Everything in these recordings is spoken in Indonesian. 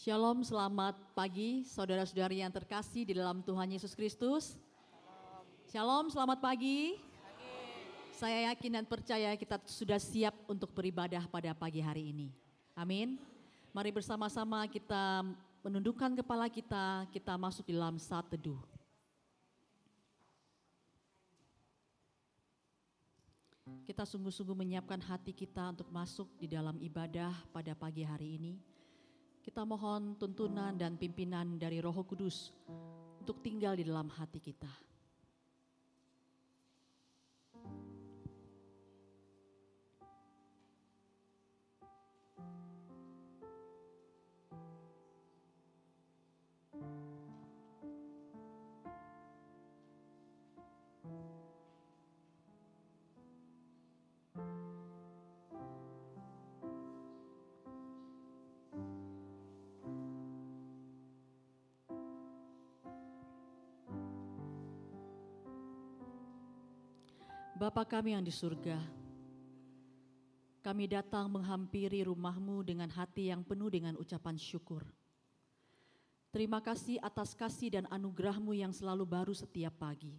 Shalom, selamat pagi saudara-saudari yang terkasih di dalam Tuhan Yesus Kristus. Shalom, selamat pagi. Saya yakin dan percaya kita sudah siap untuk beribadah pada pagi hari ini. Amin. Mari bersama-sama kita menundukkan kepala kita masuk di dalam saat teduh. Kita sungguh-sungguh menyiapkan hati kita untuk masuk di dalam ibadah pada pagi hari ini. Kita mohon tuntunan dan pimpinan dari Roh Kudus untuk tinggal di dalam hati kita. Bapa kami yang di surga, kami datang menghampiri rumah-Mu dengan hati yang penuh dengan ucapan syukur. Terima kasih atas kasih dan anugerah-Mu yang selalu baru setiap pagi.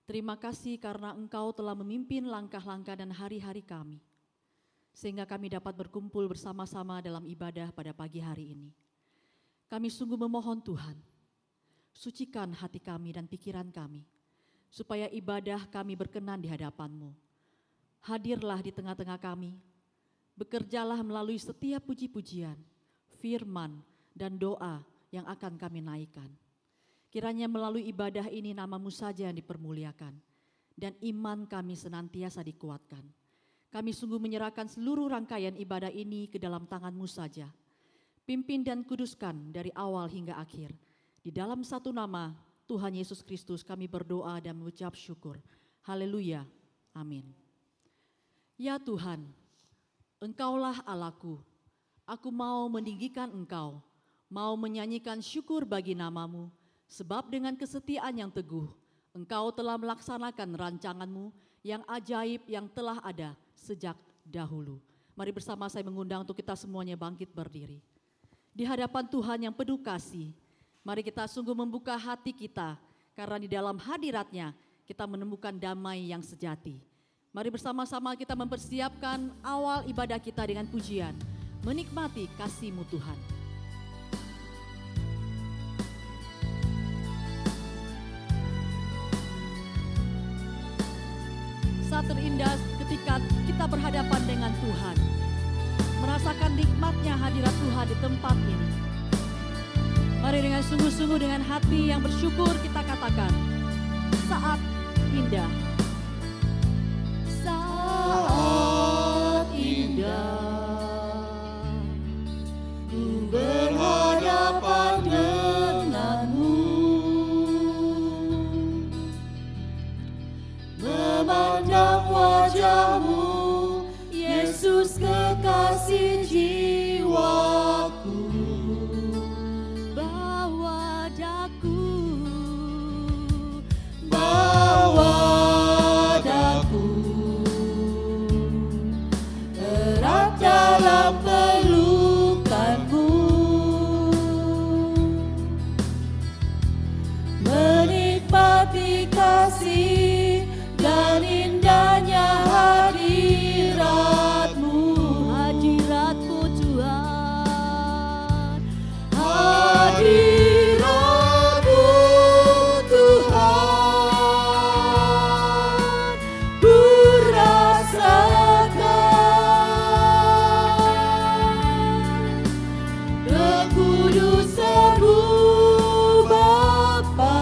Terima kasih karena Engkau telah memimpin langkah-langkah dan hari-hari kami, sehingga kami dapat berkumpul bersama-sama dalam ibadah pada pagi hari ini. Kami sungguh memohon Tuhan, sucikan hati kami dan pikiran kami, supaya ibadah kami berkenan di hadapan-Mu. Hadirlah di tengah-tengah kami, bekerjalah melalui setiap puji-pujian, firman, dan doa yang akan kami naikkan. Kiranya melalui ibadah ini nama-Mu saja yang dipermuliakan, dan iman kami senantiasa dikuatkan. Kami sungguh menyerahkan seluruh rangkaian ibadah ini ke dalam tangan-Mu saja. Pimpin dan kuduskan dari awal hingga akhir. Di dalam satu nama, Tuhan Yesus Kristus kami berdoa dan mengucap syukur. Haleluya. Amin. Ya Tuhan, Engkaulah Allahku. Aku mau meninggikan Engkau, mau menyanyikan syukur bagi nama-Mu, sebab dengan kesetiaan yang teguh, Engkau telah melaksanakan rancangan-Mu yang ajaib yang telah ada sejak dahulu. Mari bersama saya mengundang untuk kita semuanya bangkit berdiri. Di hadapan Tuhan yang penuh kasih, mari kita sungguh membuka hati kita, karena di dalam hadirat-Nya kita menemukan damai yang sejati. Mari bersama-sama kita mempersiapkan awal ibadah kita dengan pujian, menikmati kasih-Mu Tuhan. Saat terindah ketika kita berhadapan dengan Tuhan, merasakan nikmatnya hadirat Tuhan di tempat ini. Mari dengan sungguh-sungguh dengan hati yang bersyukur kita katakan, saat indah. Saat indah, ku berhadapan denganmu, memandang wajah-Mu, Yesus kekasih jiwaku. Dalam pelukan-Mu, menikmati kasih dan indahnya hadirat-Mu, hadirat-Mu Tuhan, hadirat-Mu Tuhan, ku rasakan kekudusan-Mu Bapa,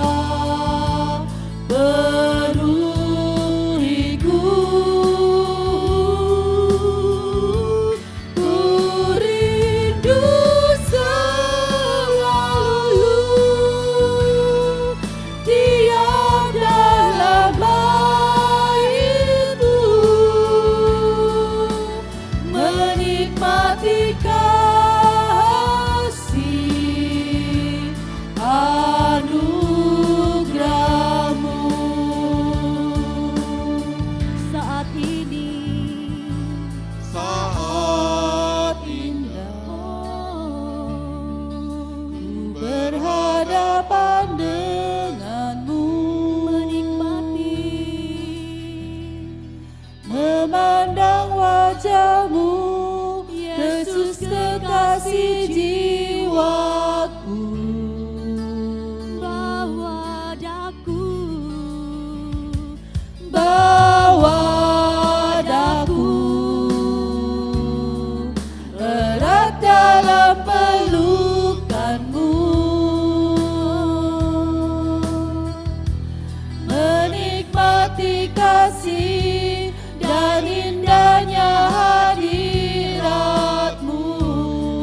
menikmati kasih dan indahnya hadirat-Mu.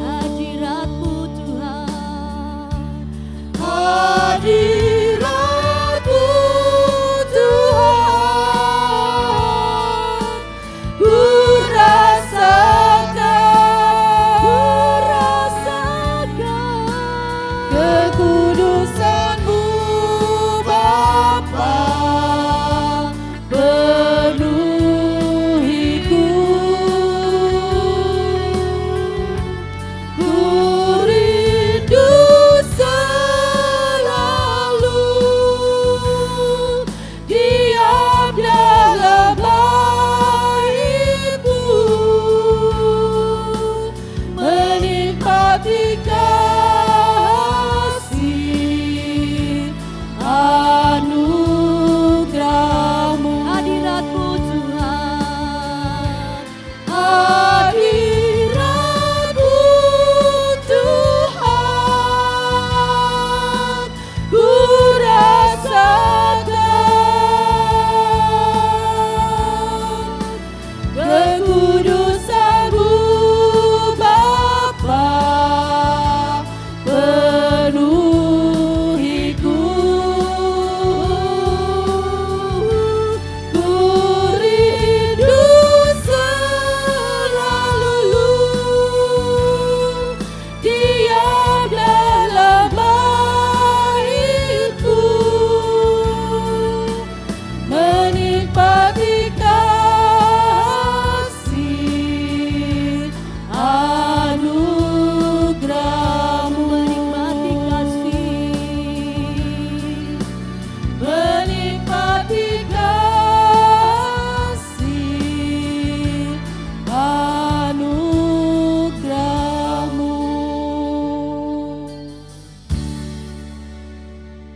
Hadirat-Mu Tuhan, Hadirat-Mu Tuhan, ku rasakan kekudusan-Mu Bapa, penuhiku. Ku rindu selalu diam dalam bait-Mu, menikmati kasih anugerah-Mu. hadirat-Mu Tuhan, Hadirat-Mu Tuhan, ku rasakan kekudusan-Mu Bapa, penuhiku. Ku rindu selalu diam dalam bait-Mu, menikmati kasih anugerah-Mu. menikmati kasih, Menikmati kasih anugerah-Mu.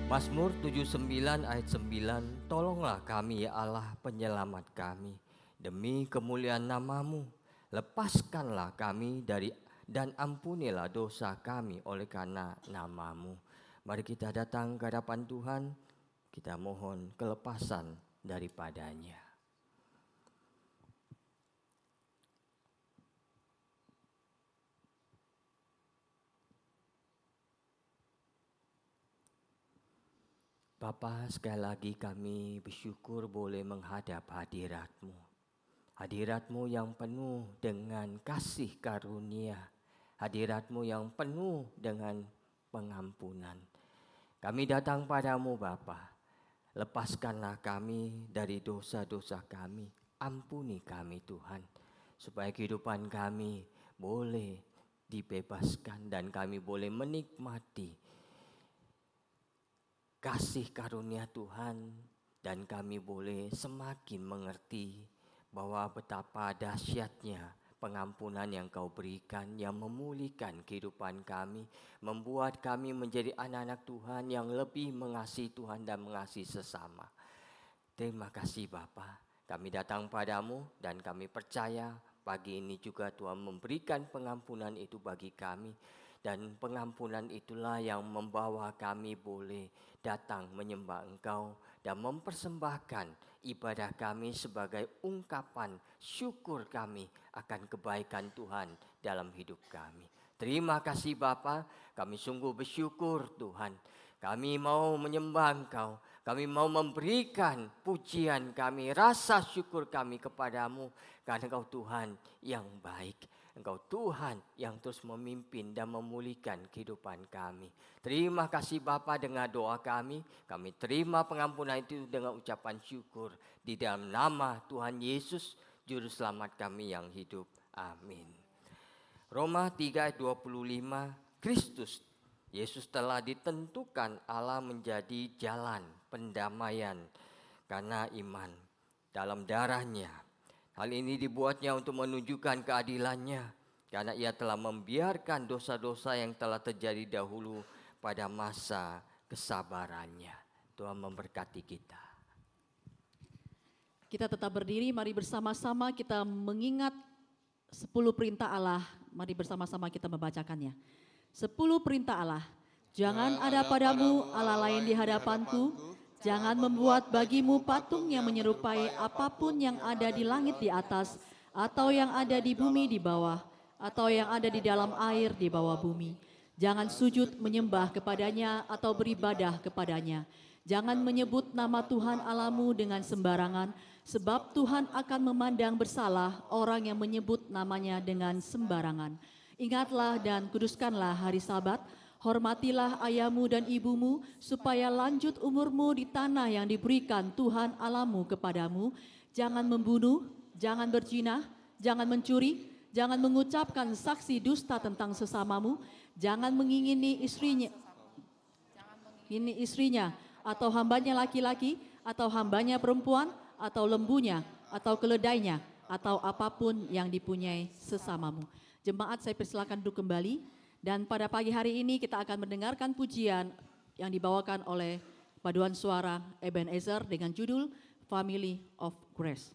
Mazmur 79 ayat 9, tolonglah kami ya Allah penyelamat kami, demi kemuliaan nama-Mu, lepaskanlah kami dari dan ampunilah dosa kami oleh karena nama-Mu. Mari kita datang ke hadapan Tuhan, kita mohon kelepasan daripadanya. Bapa, sekali lagi kami bersyukur boleh menghadap hadirat-Mu. Hadirat-Mu yang penuh dengan kasih karunia. Hadirat-Mu yang penuh dengan pengampunan. Kami datang padamu Bapa. Lepaskanlah kami dari dosa-dosa kami. Ampuni kami Tuhan. Supaya kehidupan kami boleh dibebaskan dan kami boleh menikmati kasih karunia Tuhan, dan kami boleh semakin mengerti bahwa betapa dahsyatnya pengampunan yang Kau berikan yang memulihkan kehidupan kami, membuat kami menjadi anak-anak Tuhan yang lebih mengasihi Tuhan dan mengasihi sesama. Terima kasih Bapa, kami datang padamu dan kami percaya pagi ini juga Tuhan memberikan pengampunan itu bagi kami. Dan pengampunan itulah yang membawa kami boleh datang menyembah Engkau dan mempersembahkan ibadah kami sebagai ungkapan syukur kami akan kebaikan Tuhan dalam hidup kami. Terima kasih Bapa, kami sungguh bersyukur Tuhan. Kami mau menyembah Engkau, kami mau memberikan pujian kami, rasa syukur kami kepadamu karena Engkau Tuhan yang baik. Engkau Tuhan yang terus memimpin dan memulihkan kehidupan kami. Terima kasih Bapa, dengan doa kami terima pengampunan itu dengan ucapan syukur. Di dalam nama Tuhan Yesus, Juru Selamat kami yang hidup. Amin. Roma 3 ayat 25, Kristus, Yesus telah ditentukan Allah menjadi jalan pendamaian karena iman dalam darahnya. Hal ini dibuatnya untuk menunjukkan keadilannya, karena ia telah membiarkan dosa-dosa yang telah terjadi dahulu pada masa kesabarannya. Tuhan memberkati kita. Kita tetap berdiri, mari bersama-sama kita mengingat 10 perintah Allah. Mari bersama-sama kita membacakannya. 10 perintah Allah. Jangan ada padamu Allah lain di hadapanku. Jangan membuat bagimu patung yang menyerupai apapun yang ada di langit di atas, atau yang ada di bumi di bawah, atau yang ada di dalam air di bawah bumi. Jangan sujud menyembah kepadanya atau beribadah kepadanya. Jangan menyebut nama Tuhan Allahmu dengan sembarangan, sebab Tuhan akan memandang bersalah orang yang menyebut namanya dengan sembarangan. Ingatlah dan kuduskanlah hari Sabat, hormatilah ayahmu dan ibumu, supaya lanjut umurmu di tanah yang diberikan Tuhan Allahmu kepadamu. Jangan membunuh, jangan berzina, jangan mencuri, jangan mengucapkan saksi dusta tentang sesamamu, jangan mengingini istrinya, atau hambanya laki-laki, atau hambanya perempuan, atau lembunya, atau keledainya, atau apapun yang dipunyai sesamamu. Jemaat, saya persilakan duduk kembali. Dan pada pagi hari ini kita akan mendengarkan pujian yang dibawakan oleh paduan suara Ebenezer dengan judul Family of Grace.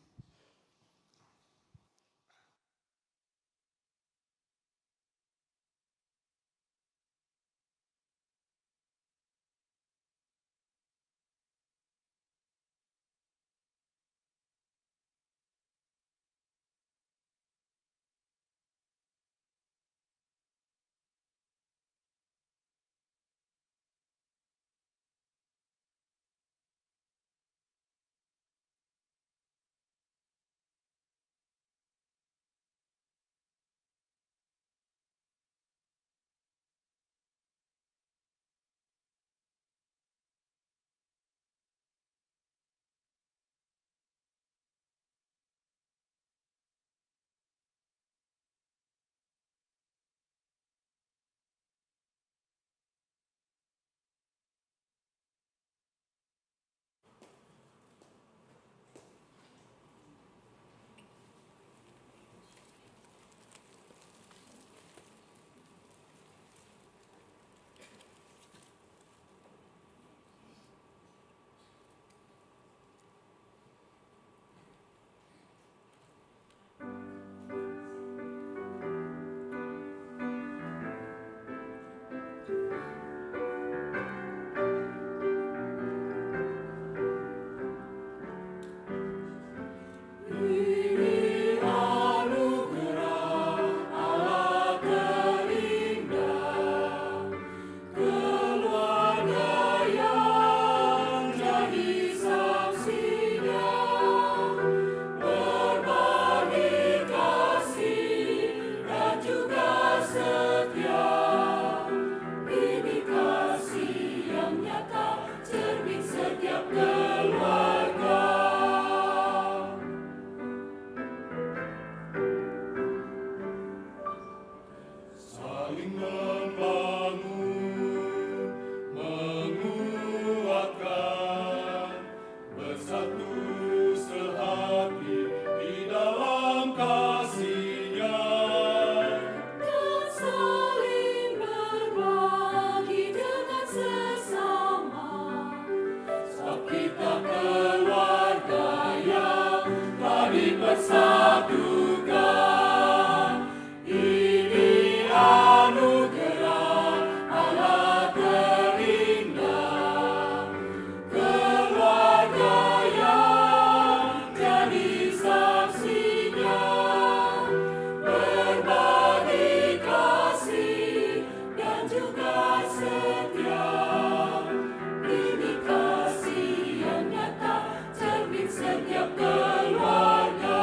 Setiap keluarga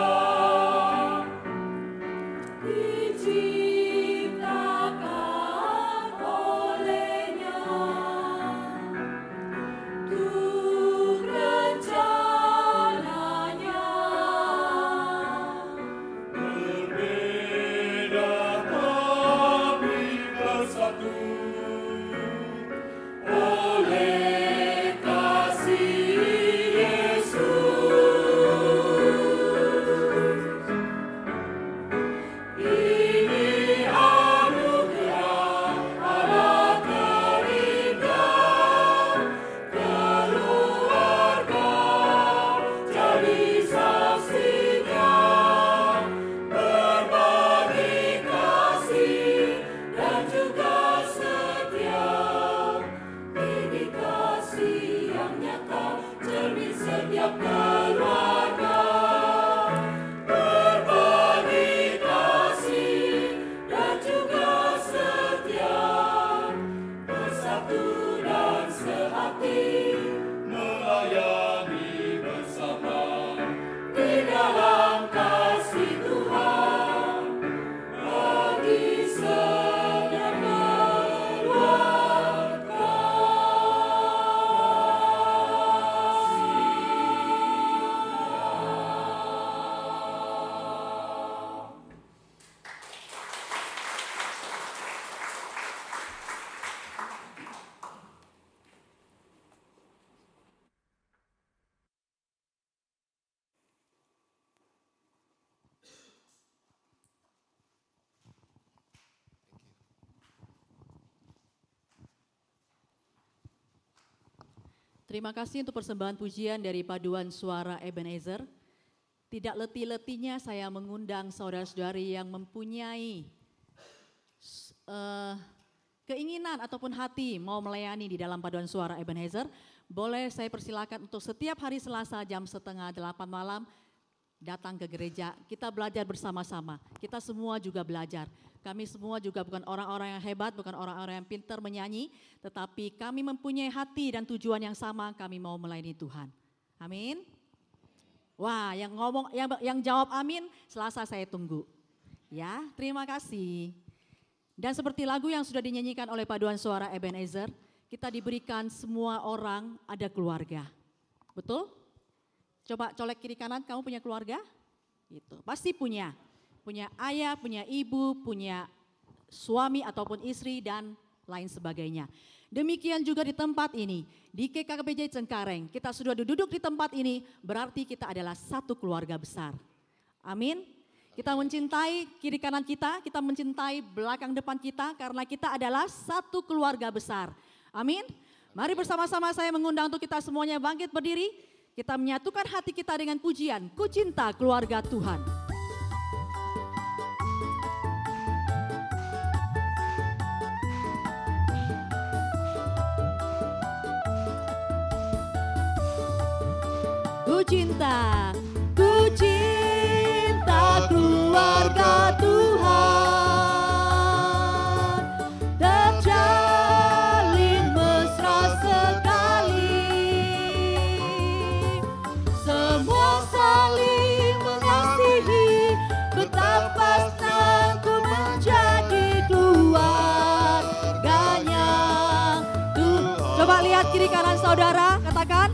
Terima kasih untuk persembahan pujian dari paduan suara Ebenezer. Tidak letih-letihnya saya mengundang saudara-saudari yang mempunyai keinginan ataupun hati mau melayani di dalam paduan suara Ebenezer. Boleh saya persilakan untuk setiap hari Selasa jam 7:30 malam datang ke gereja. Kita belajar bersama-sama. Kita semua juga belajar. Kami semua juga bukan orang-orang yang hebat, bukan orang-orang yang pintar menyanyi, tetapi kami mempunyai hati dan tujuan yang sama, kami mau melayani Tuhan. Amin. Wah, yang jawab amin, Selasa saya tunggu. Ya, terima kasih. Dan seperti lagu yang sudah dinyanyikan oleh paduan suara Ebenezer, kita diberikan semua orang ada keluarga. Betul? Coba colek kiri kanan, kamu punya keluarga? Gitu. Pasti punya. Punya ayah, punya ibu, punya suami ataupun istri dan lain sebagainya. Demikian juga di tempat ini, di GKKPJ Cengkareng, kita sudah duduk di tempat ini, berarti kita adalah satu keluarga besar. Amin. Kita mencintai kiri kanan kita mencintai belakang depan kita karena kita adalah satu keluarga besar. Amin. Mari bersama-sama saya mengundang untuk kita semuanya bangkit berdiri, kita menyatukan hati kita dengan pujian, Ku Cinta Keluarga Tuhan. Ku cinta keluarga Tuhan, terjalin mesra sekali, semua saling mengasihi, betapa senang ku menjadi keluarganya. Coba lihat kiri kanan saudara, katakan,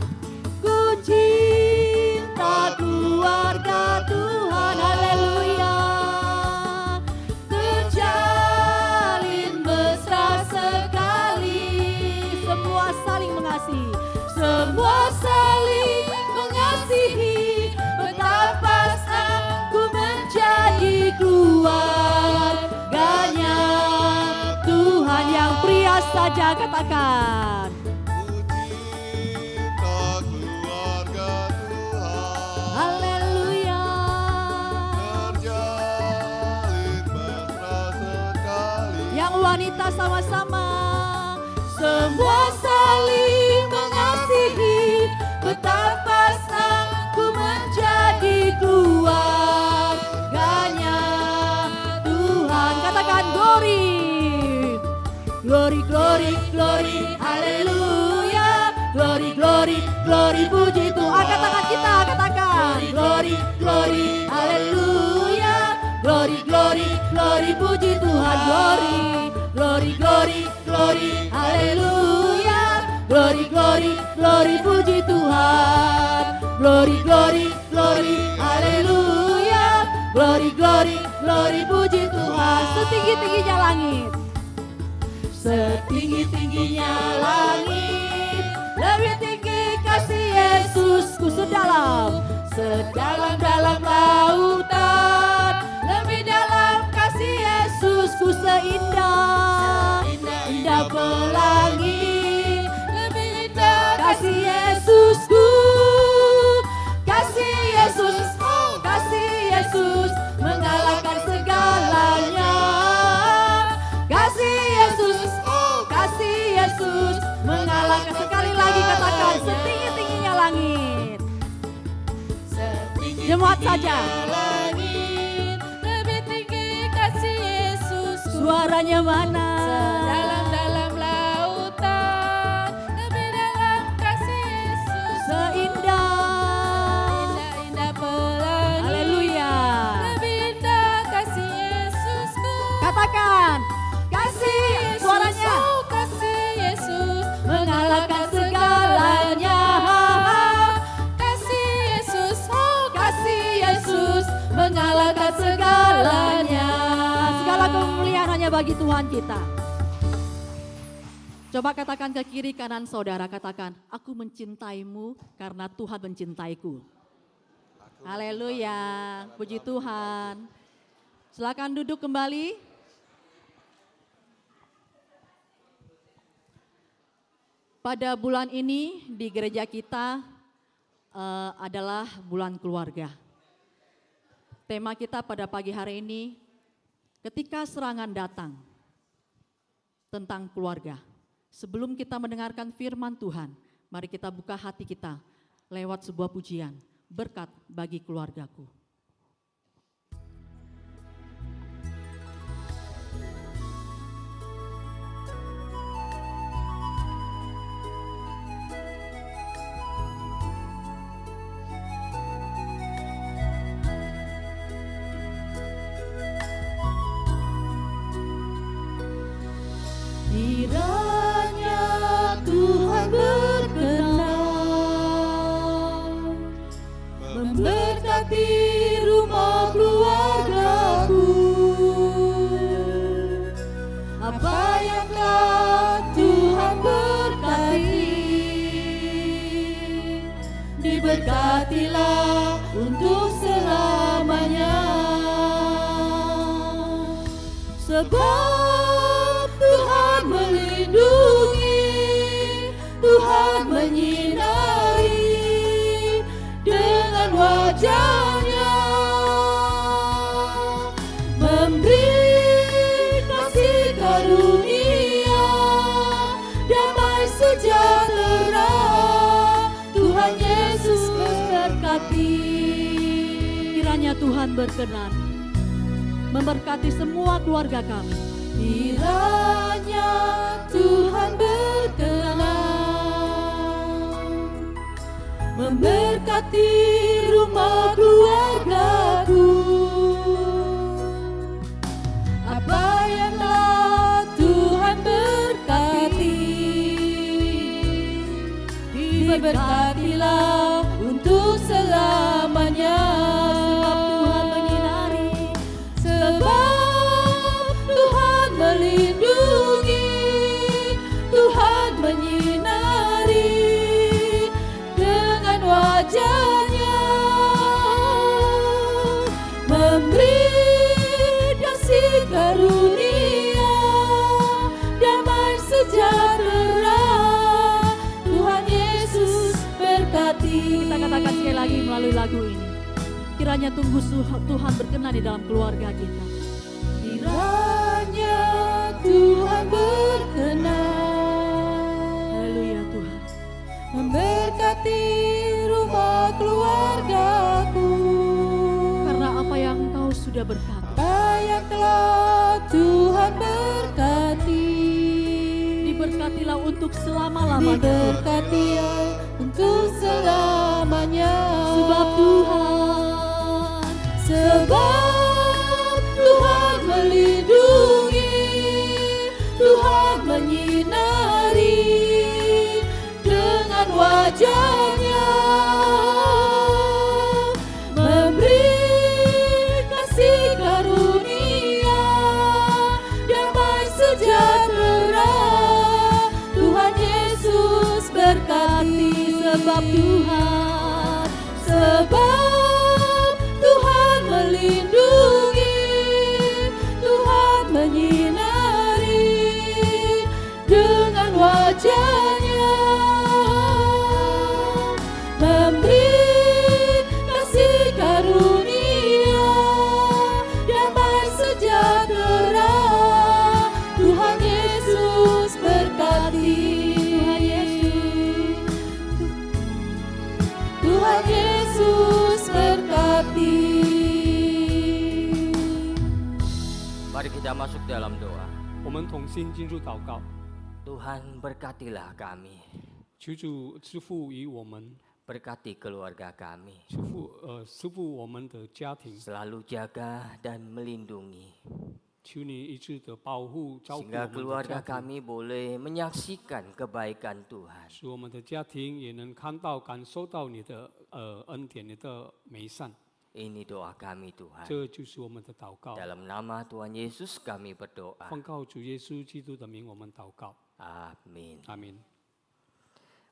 ku cinta keluarga Tuhan, haleluya. Terjalin mesra sekali, semua saling mengasihi, semua saling mengasihi, betapa senang ku menjadi keluarganya. Tuhan yang pria saja katakan, wanita sama-sama, semua saling mengasihi, betapa senang ku menjadi keluarganya. Tuhan katakan glory, glory, glory, glory, haleluya, glory, glory, glory, puji Tuhan. Katakan kita, katakan glory, glory, haleluya, glory, glory, glory, puji Tuhan, glory. Glory, glory, glory, haleluya, glory, glory, glory, puji Tuhan. Glory, glory, glory, haleluya, glory, glory, glory, puji Tuhan. Setinggi-tingginya langit, setinggi-tingginya langit, lebih tinggi kasih Yesusku, sedalam-dalam lautan, lebih dalam kasih Yesusku, seindah pelangi, lebih indah kasih Yesusku, kasih Yesus mengalahkan segalanya, kasih Yesus mengalahkan. Sekali lagi katakan Jemaat saja. Langit, lebih tinggi kasih Yesus. Suaranya mana? Dalam-dalam lautan, lebih dalam kasih Yesus. Seindah. Indah-indah pelangi. Haleluya. Lebih indah kasih Yesusku. Katakan, kasih Yesus, suaranya oh kasih Yesus mengalahkan segalanya. Kasih Yesus, oh kasih Yesus mengalahkan segalanya. Segala kemuliaan hanya bagi Tuhan kita. Coba katakan ke kiri kanan saudara, katakan, aku mencintaimu karena Tuhan mencintaiku. Haleluya, puji Tuhan. Silakan duduk kembali. Pada bulan ini di gereja kita adalah bulan keluarga. Tema kita pada pagi hari ini, ketika serangan datang, tentang keluarga. Sebelum kita mendengarkan firman Tuhan, mari kita buka hati kita lewat sebuah pujian, berkat bagi keluargaku. Kiranya Tuhan berkenan memberkati rumah keluargaku. Apa yang telah Tuhan berkati, diberkatilah untuk selamanya. Sebab Tuhan melindungi, Tuhan menyinari dengan wajah-Nya, memberi kasih karunia, damai sejahtera. Tuhan Yesus memberkati. Kiranya Tuhan berkenan memberkati semua keluarga kami. Kiranya Tuhan berkenan memberkati rumah keluargaku. Apa yang telah Tuhan berkati, diberkatilah untuk selamanya. Sebab Tuhan melindungi, Tuhan menyinari dengan wajah-Nya, memberi kasih karunia, damai sejahtera. Tuhan Yesus berkati. Kita katakan sekali lagi melalui lagu ini. Kiranya tunggu Tuhan berkenan di dalam keluarga kita. Kiranya Tuhan berkenan Haleluya Tuhan. memberkati rumah keluargaku. Karena apa yang Engkau sudah berkati, Apa yang telah Tuhan berkati, diberkatilah untuk selama-lamanya. diberkatilah untuk selamanya. Sebab Tuhan melindungi, Tuhan menyinari dengan wajah-Nya, memberi kasih karunia, damai sejahtera. Tuhan Yesus berkati. Sebab Tuhan melindungi, Tuhan menyinari dengan wajah-Nya, memberi kasih karunia, damai sejahtera. Tuhan Yesus berkati. Tuhan Yesus. kita masuk dalam doa. 我们同心进入祷告， Tuhan berkatilah kami, 求主赐福于我们， berkati keluarga kami, 赐福我们的家庭， selalu jaga dan melindungi, 求你一直的保护照顾我 sehingga 们的 keluarga 家庭， kami boleh menyaksikan kebaikan Tuhan. 使我们的家庭也能看到、感受到你的恩典、你的美善。 Ini doa kami Tuhan. 这就是我们的祷告。 Dalam nama Tuhan Yesus kami berdoa. 奉告主耶稣基督的名，我们祷告。 Amin. 阿明。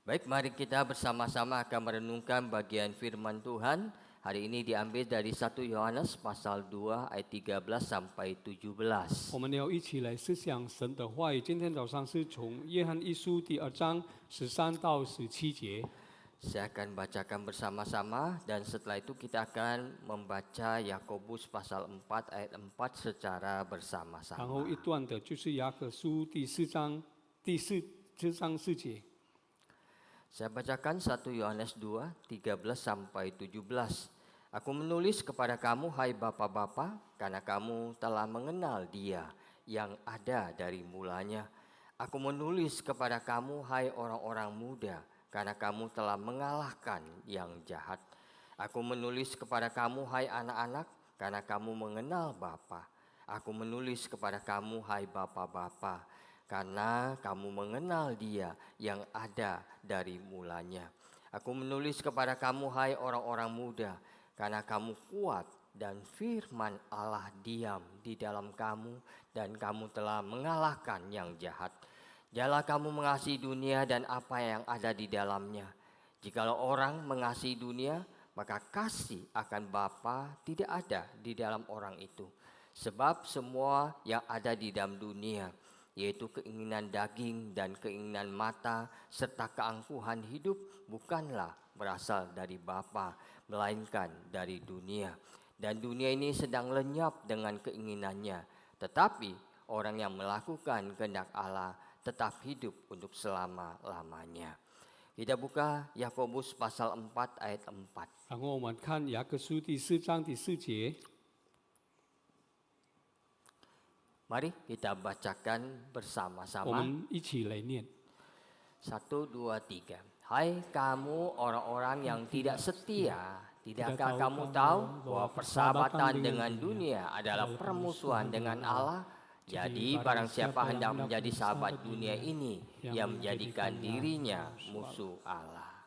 Baik, mari kita bersama-sama akan merenungkan bagian firman Tuhan. Hari ini diambil dari 1 Yohanes pasal 2 ayat 13 sampai 17. 我们要一起来思想神的话语。今天早上是从约翰一书第2章13到17节。 Saya akan bacakan bersama-sama dan setelah itu kita akan membaca Yakobus pasal 4 ayat 4 secara 然 bersama-sama. 后一段的就是雅各书第4章4节。 Saya bacakan 1 Yohanes 2 13 sampai 17. Aku menulis kepada kamu hai bapa-bapa karena kamu telah mengenal Dia yang ada dari mulanya. Aku menulis kepada kamu hai orang-orang muda karena kamu telah mengalahkan yang jahat. Aku menulis kepada kamu hai anak-anak karena kamu mengenal Bapa. Aku menulis kepada kamu hai bapa-bapa karena kamu mengenal Dia yang ada dari mulanya. Aku menulis kepada kamu hai orang-orang muda karena kamu kuat dan firman Allah diam di dalam kamu dan kamu telah mengalahkan yang jahat. Janganlah kamu mengasihi dunia dan apa yang ada di dalamnya. Jikalau orang mengasihi dunia, maka kasih akan Bapa tidak ada di dalam orang itu. Sebab semua yang ada di dalam dunia, yaitu keinginan daging dan keinginan mata, serta keangkuhan hidup, bukanlah berasal dari Bapa, melainkan dari dunia. Dan dunia ini sedang lenyap dengan keinginannya. Tetapi orang yang melakukan kehendak Allah tetap hidup untuk selama-lamanya. Kita buka Yakobus pasal 4 ayat 4. 然后我们看雅各书第4章第4节。 Mari kita bacakan 我 bersama-sama. 们一起来念。 1, 2, 3. Hai kamu orang-orang yang tidak setia, tidakkah kamu tahu bahwa persahabatan dengan dunia adalah permusuhan dengan Allah? Jadi barang siapa hendak menjadi sahabat dunia ini, yang menjadikan dirinya musuh Allah.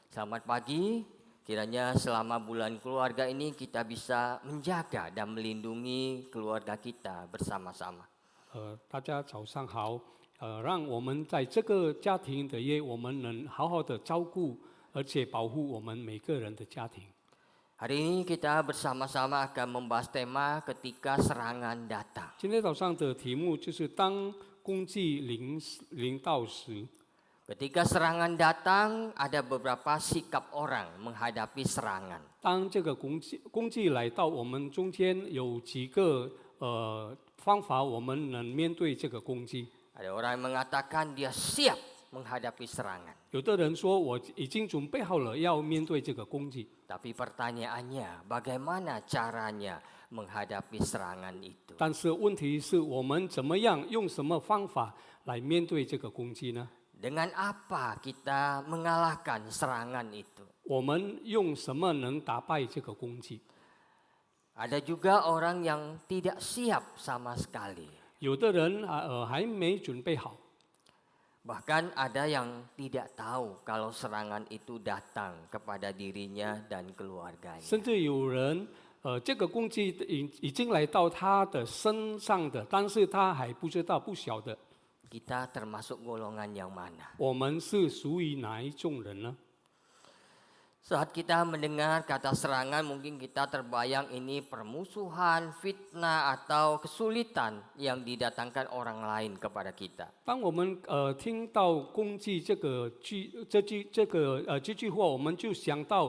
Selamat pagi, kiranya selama bulan keluarga ini kita bisa menjaga dan melindungi keluarga kita bersama-sama. 大家早上好。让我们在这个家庭的夜，我们能好好的照顾，而且保护我们每个人的家庭。 Hari ini kita bersama-sama akan membahas tema ketika serangan datang. 今天早上的题目就是当攻击临到时。 Ketika serangan datang, ada beberapa sikap orang menghadapi serangan. 当这个攻击来到我们中间，有几个方法我们能面对这个攻击。 Ada orang yang mengatakan dia siap menghadapi serangan. 有的人说我已经准备好了要面对这个攻击， Tapi pertanyaannya, bagaimana caranya menghadapi serangan itu? 但是问题是我们怎么样用什么方法来面对这个攻击呢？ Dengan apa kita mengalahkan serangan itu? 我们用什么能打败这个攻击？ Ada juga orang yang tidak siap sama sekali. 有的人还没准备好， Bahkan ada yang tidak tahu kalau serangan itu datang kepada dirinya dan keluarganya. 甚至有人这个攻击已经来到他的身上的，但是他还不知道、不晓得。 Kita termasuk golongan yang mana? 我们是属于哪一种人呢？ Saat kita mendengar kata serangan, mungkin kita terbayang ini permusuhan, fitnah, atau kesulitan yang didatangkan orang lain kepada kita. 当我们听到攻击这句话，我们就想到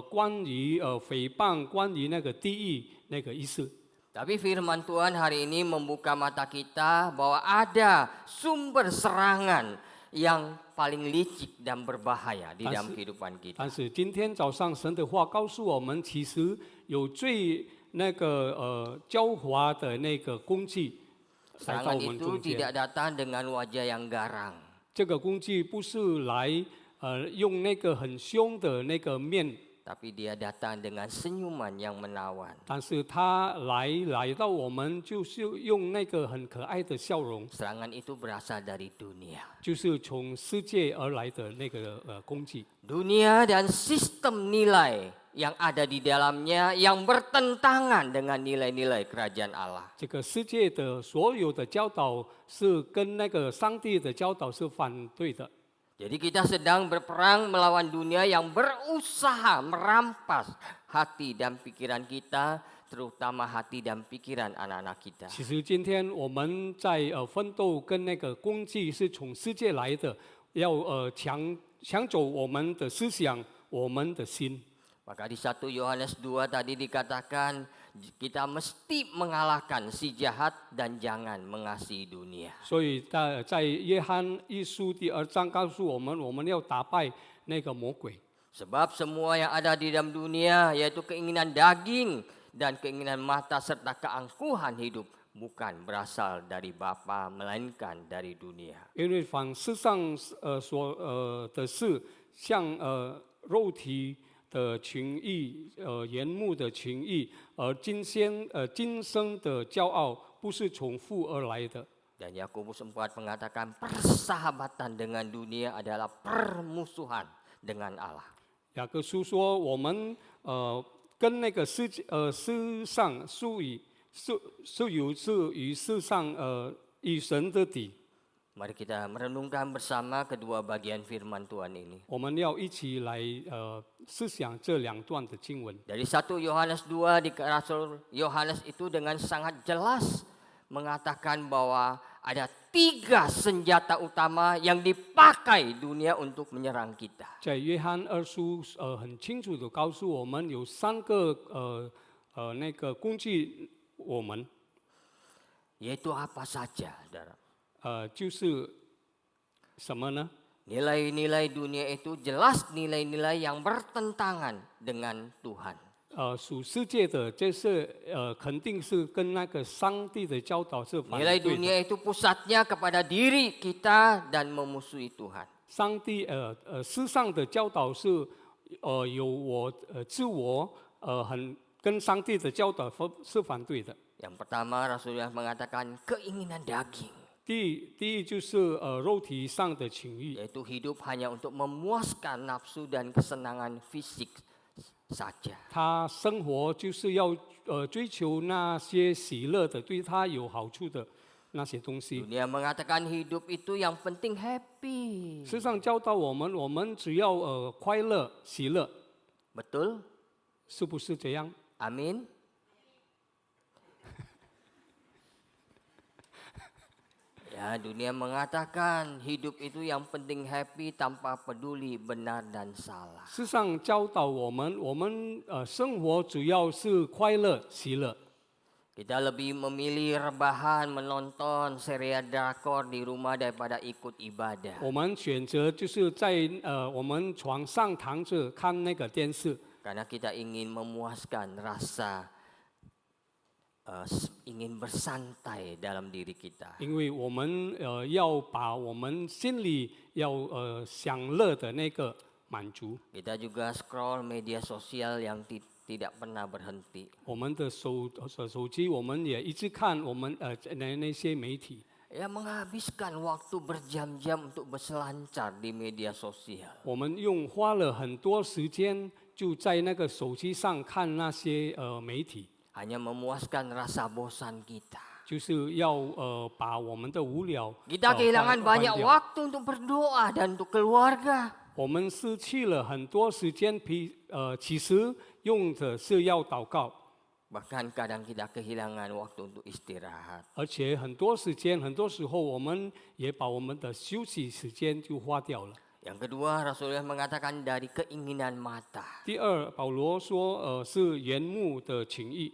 关于诽谤，关于那个地狱那个意思。 Tapi firman Tuhan hari ini membuka mata kita bahwa ada sumber serangan yang paling licik dan berbahaya di dalam kehidupan kita. 但是今天早上神的话告诉我们，其实有最那个狡猾的那个工具来到 Serangan 我们 itu 中间。 tidak datang dengan wajah yang garang, 这个工具不是来用那个很凶的那个面， tapi dia datang dengan senyuman yang menawan. 但是他来到我们就是用那个很可爱的笑容， Serangan itu berasal dari dunia. 就是从世界而来的那个工具。 Dunia dan sistem nilai yang ada di dalamnya yang bertentangan dengan nilai-nilai kerajaan Allah. 这个世界的所有的教导是跟那个上帝的教导是反对的。 Jadi kita sedang berperang melawan dunia yang berusaha merampas hati dan pikiran kita, terutama hati dan pikiran anak-anak kita. 其实今天我们在奋斗，跟那个工具是从世界来的，要抢走我们的思想，我们的心。 Maka di 1 Yohanes 2 tadi dikatakan kita mesti mengalahkan si jahat dan jangan mengasihi dunia. 所以在约翰一书第2章告诉我们，我们要打败那个魔鬼。 Sebab semua yang ada di dalam dunia yaitu keinginan daging dan keinginan mata serta keangkuhan hidup bukan berasal dari Bapa melainkan dari dunia. 因为凡世上的事，像肉体的情欲、眼目的情欲，而今生的骄傲，不是从父而来的。 Dan Yakobus 4 mengatakan persahabatan dengan dunia adalah permusuhan dengan Allah. 雅各书说，我们跟那个世上是与世上与神的敌。 Mari kita merenungkan bersama kedua bagian firman Tuhan ini. 我们要一起来思想这2段的经文。 Dari 1 Yohanes 2 di Rasul Yohanes itu dengan sangat jelas mengatakan bahwa ada 3 senjata utama yang dipakai dunia untuk menyerang kita. 在约翰2书很清楚的告诉我们，有3个那个工具，我们 Yaitu apa saja, saudara? 就是什么呢？ Nilai-nilai dunia itu jelas nilai-nilai yang bertentangan dengan Tuhan. 属世界的，这是肯定是跟那个上帝的教导是反 Nilai 对的。 dunia itu pusatnya kepada diri kita dan memusuhi Tuhan. 上帝世上的教导是有我自我很跟上帝的教导是反对的。 Yang pertama Rasulullah mengatakan keinginan daging. 第一就是肉体上的情欲， Yaitu hidup hanya untuk memuaskan nafsu dan kesenangan fisik saja. 他生活就是要追求那些喜乐的，对他有好处的那些东西。 Dunia mengatakan hidup itu yang penting happy. 世上教导我们只要快乐、喜乐， Betul? 是不是这样？ Amin. Ya, dunia mengatakan hidup itu yang penting happy tanpa peduli benar dan salah. 世上教导我们生活主要是快乐、喜乐。 Kita lebih memilih rebahan menonton serial drakor di rumah daripada ikut ibadah. 我们选择就是在我们床上躺着看那个电视， Karena kita ingin memuaskan rasa ingin bersantai dalam diri kita. 因为我们要把我们心里要享乐的那个满足。 Kita juga scroll media sosial yang tidak pernah berhenti. 我们的手机，我们也一直看我们那些媒体， Ya, menghabiskan waktu berjam-jam untuk berselancar di media sosial. 我们花了很多时间就在那个手机上看那些媒体， Hanya memuaskan rasa bosan kita. 就是要把我们的无聊 Kita kehilangan 换 banyak 掉。 waktu untuk berdoa dan untuk keluarga. 我们失去了很多时间，其实用的是要祷告， Bahkan kadang kita kehilangan waktu untuk istirahat. 而且很多时候我们也把我们的休息时间就花掉了。 Yang kedua, Rasulullah mengatakan dari keinginan mata. 第二，保罗说是眼目的情欲。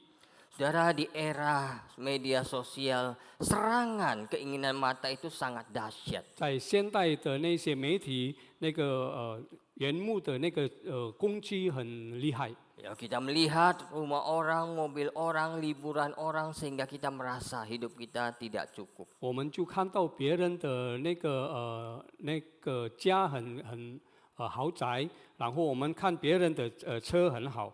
Saudara, di era media sosial, serangan keinginan mata itu sangat dahsyat. 在现代的那些媒体，那个眼目的那个攻击很厉害。Ya, kita melihat rumah orang, mobil orang, liburan orang sehingga kita merasa hidup kita tidak cukup. 我们就看到别人的那个家很豪宅，然后我们看别人的车很好，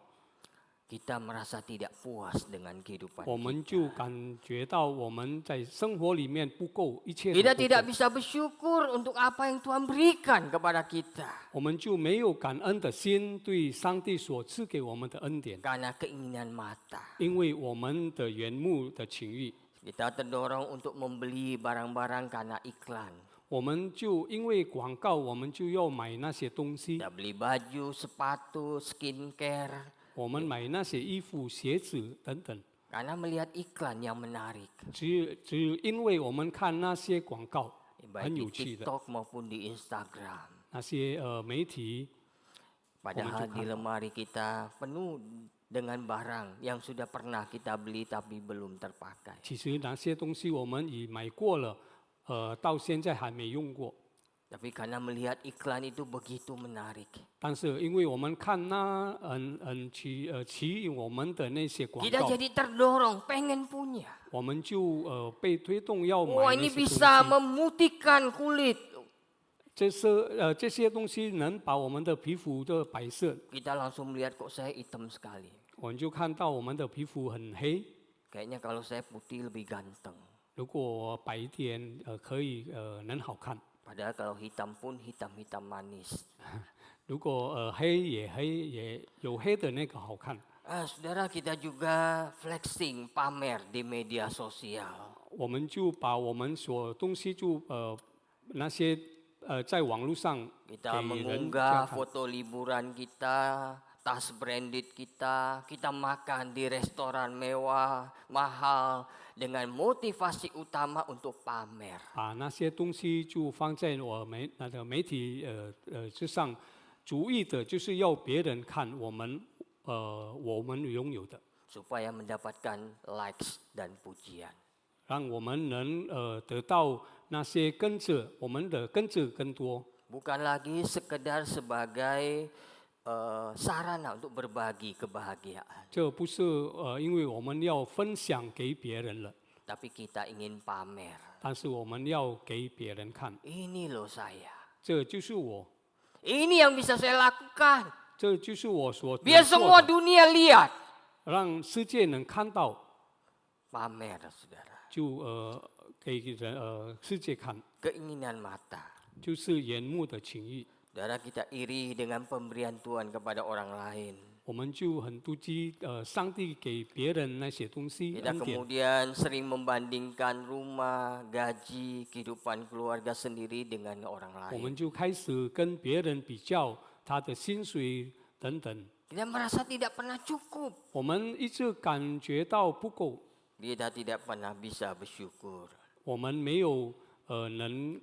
Kita merasa tidak puas dengan kehidupan 我们 kita. 就感觉到我们在生活里面不够，一切都 Kita 不 tidak 够， bisa bersyukur untuk apa yang Tuhan berikan kepada kita 我们就没有感恩的心对上帝所赐给我们的恩典， karena keinginan mata. 因为我们的眼目的情欲， Kita terdorong untuk membeli barang-barang karena iklan. 我们就因为广告，我们就要买那些东西， Kita beli baju, sepatu, skincare 我们买那些衣服、鞋子等等。 karena melihat iklan yang menarik. 只因为我们看那些广告 Baik 很 di 有趣的， TikTok maupun di Instagram. 那些媒体， Padahal di lemari kita penuh dengan barang yang sudah pernah kita beli tapi belum terpakai. 其实那些东西我们已买过了，到现在还没用过。 Tapi karena melihat iklan itu begitu menarik. 但是因为我们看那很吸引我们的那些广 Kita 告， jadi terdorong pengen punya. 我们就被推动要 Wah 买 ini 那些东 bisa 西。 memutihkan kulit. 这些东西能把我们的皮肤的白色， Kita langsung melihat kok saya hitam sekali. 我们就看到我们的皮肤很黑。 Kayaknya kalau saya putih lebih ganteng. 如果白一点，可以能好看。 Padahal kalau hitam pun hitam-hitam manis. 如果黑也黑，也有黑的那个好看。 Saudara kita juga flexing, pamer di media sosial. 我们就把我们所东西就那些在网络上 Kita 给人 mengunggah 家看。 foto liburan kita, tas branded kita, kita makan di restoran mewah, mahal, dengan motivasi utama untuk pamer. 把那些东西就放在那个媒体之上，主意的就是要别人看我们拥有的， Supaya mendapatkan likes dan pujian. 让我们能得到那些跟着更多。 Bukan lagi sekedar sebagai sarana untuk berbagi kebahagiaan. 这不是因为我们要分享给别人了， Tapi kita ingin pamer. 但是我们要给别人看， Ini loh saya. 这就是我， Ini yang bisa saya lakukan. 这就是我所能 Biar 做 semua 的， dunia lihat. 让世界能看到， Pamer, saudara. 就给人世界看， Keinginan mata. 就是眼目的情欲。 Saudara kita iri dengan pemberian Tuhan kepada orang lain. 我们就很妒忌上帝给别人那些东西 Kita 恩典， kemudian sering membandingkan rumah, gaji, kehidupan keluarga sendiri dengan orang 我 lain. 们就开始跟别人比较他的薪水等等， Kita merasa tidak pernah cukup. 我们一直感觉到不够， Kita tidak pernah bisa bersyukur. 我们没有能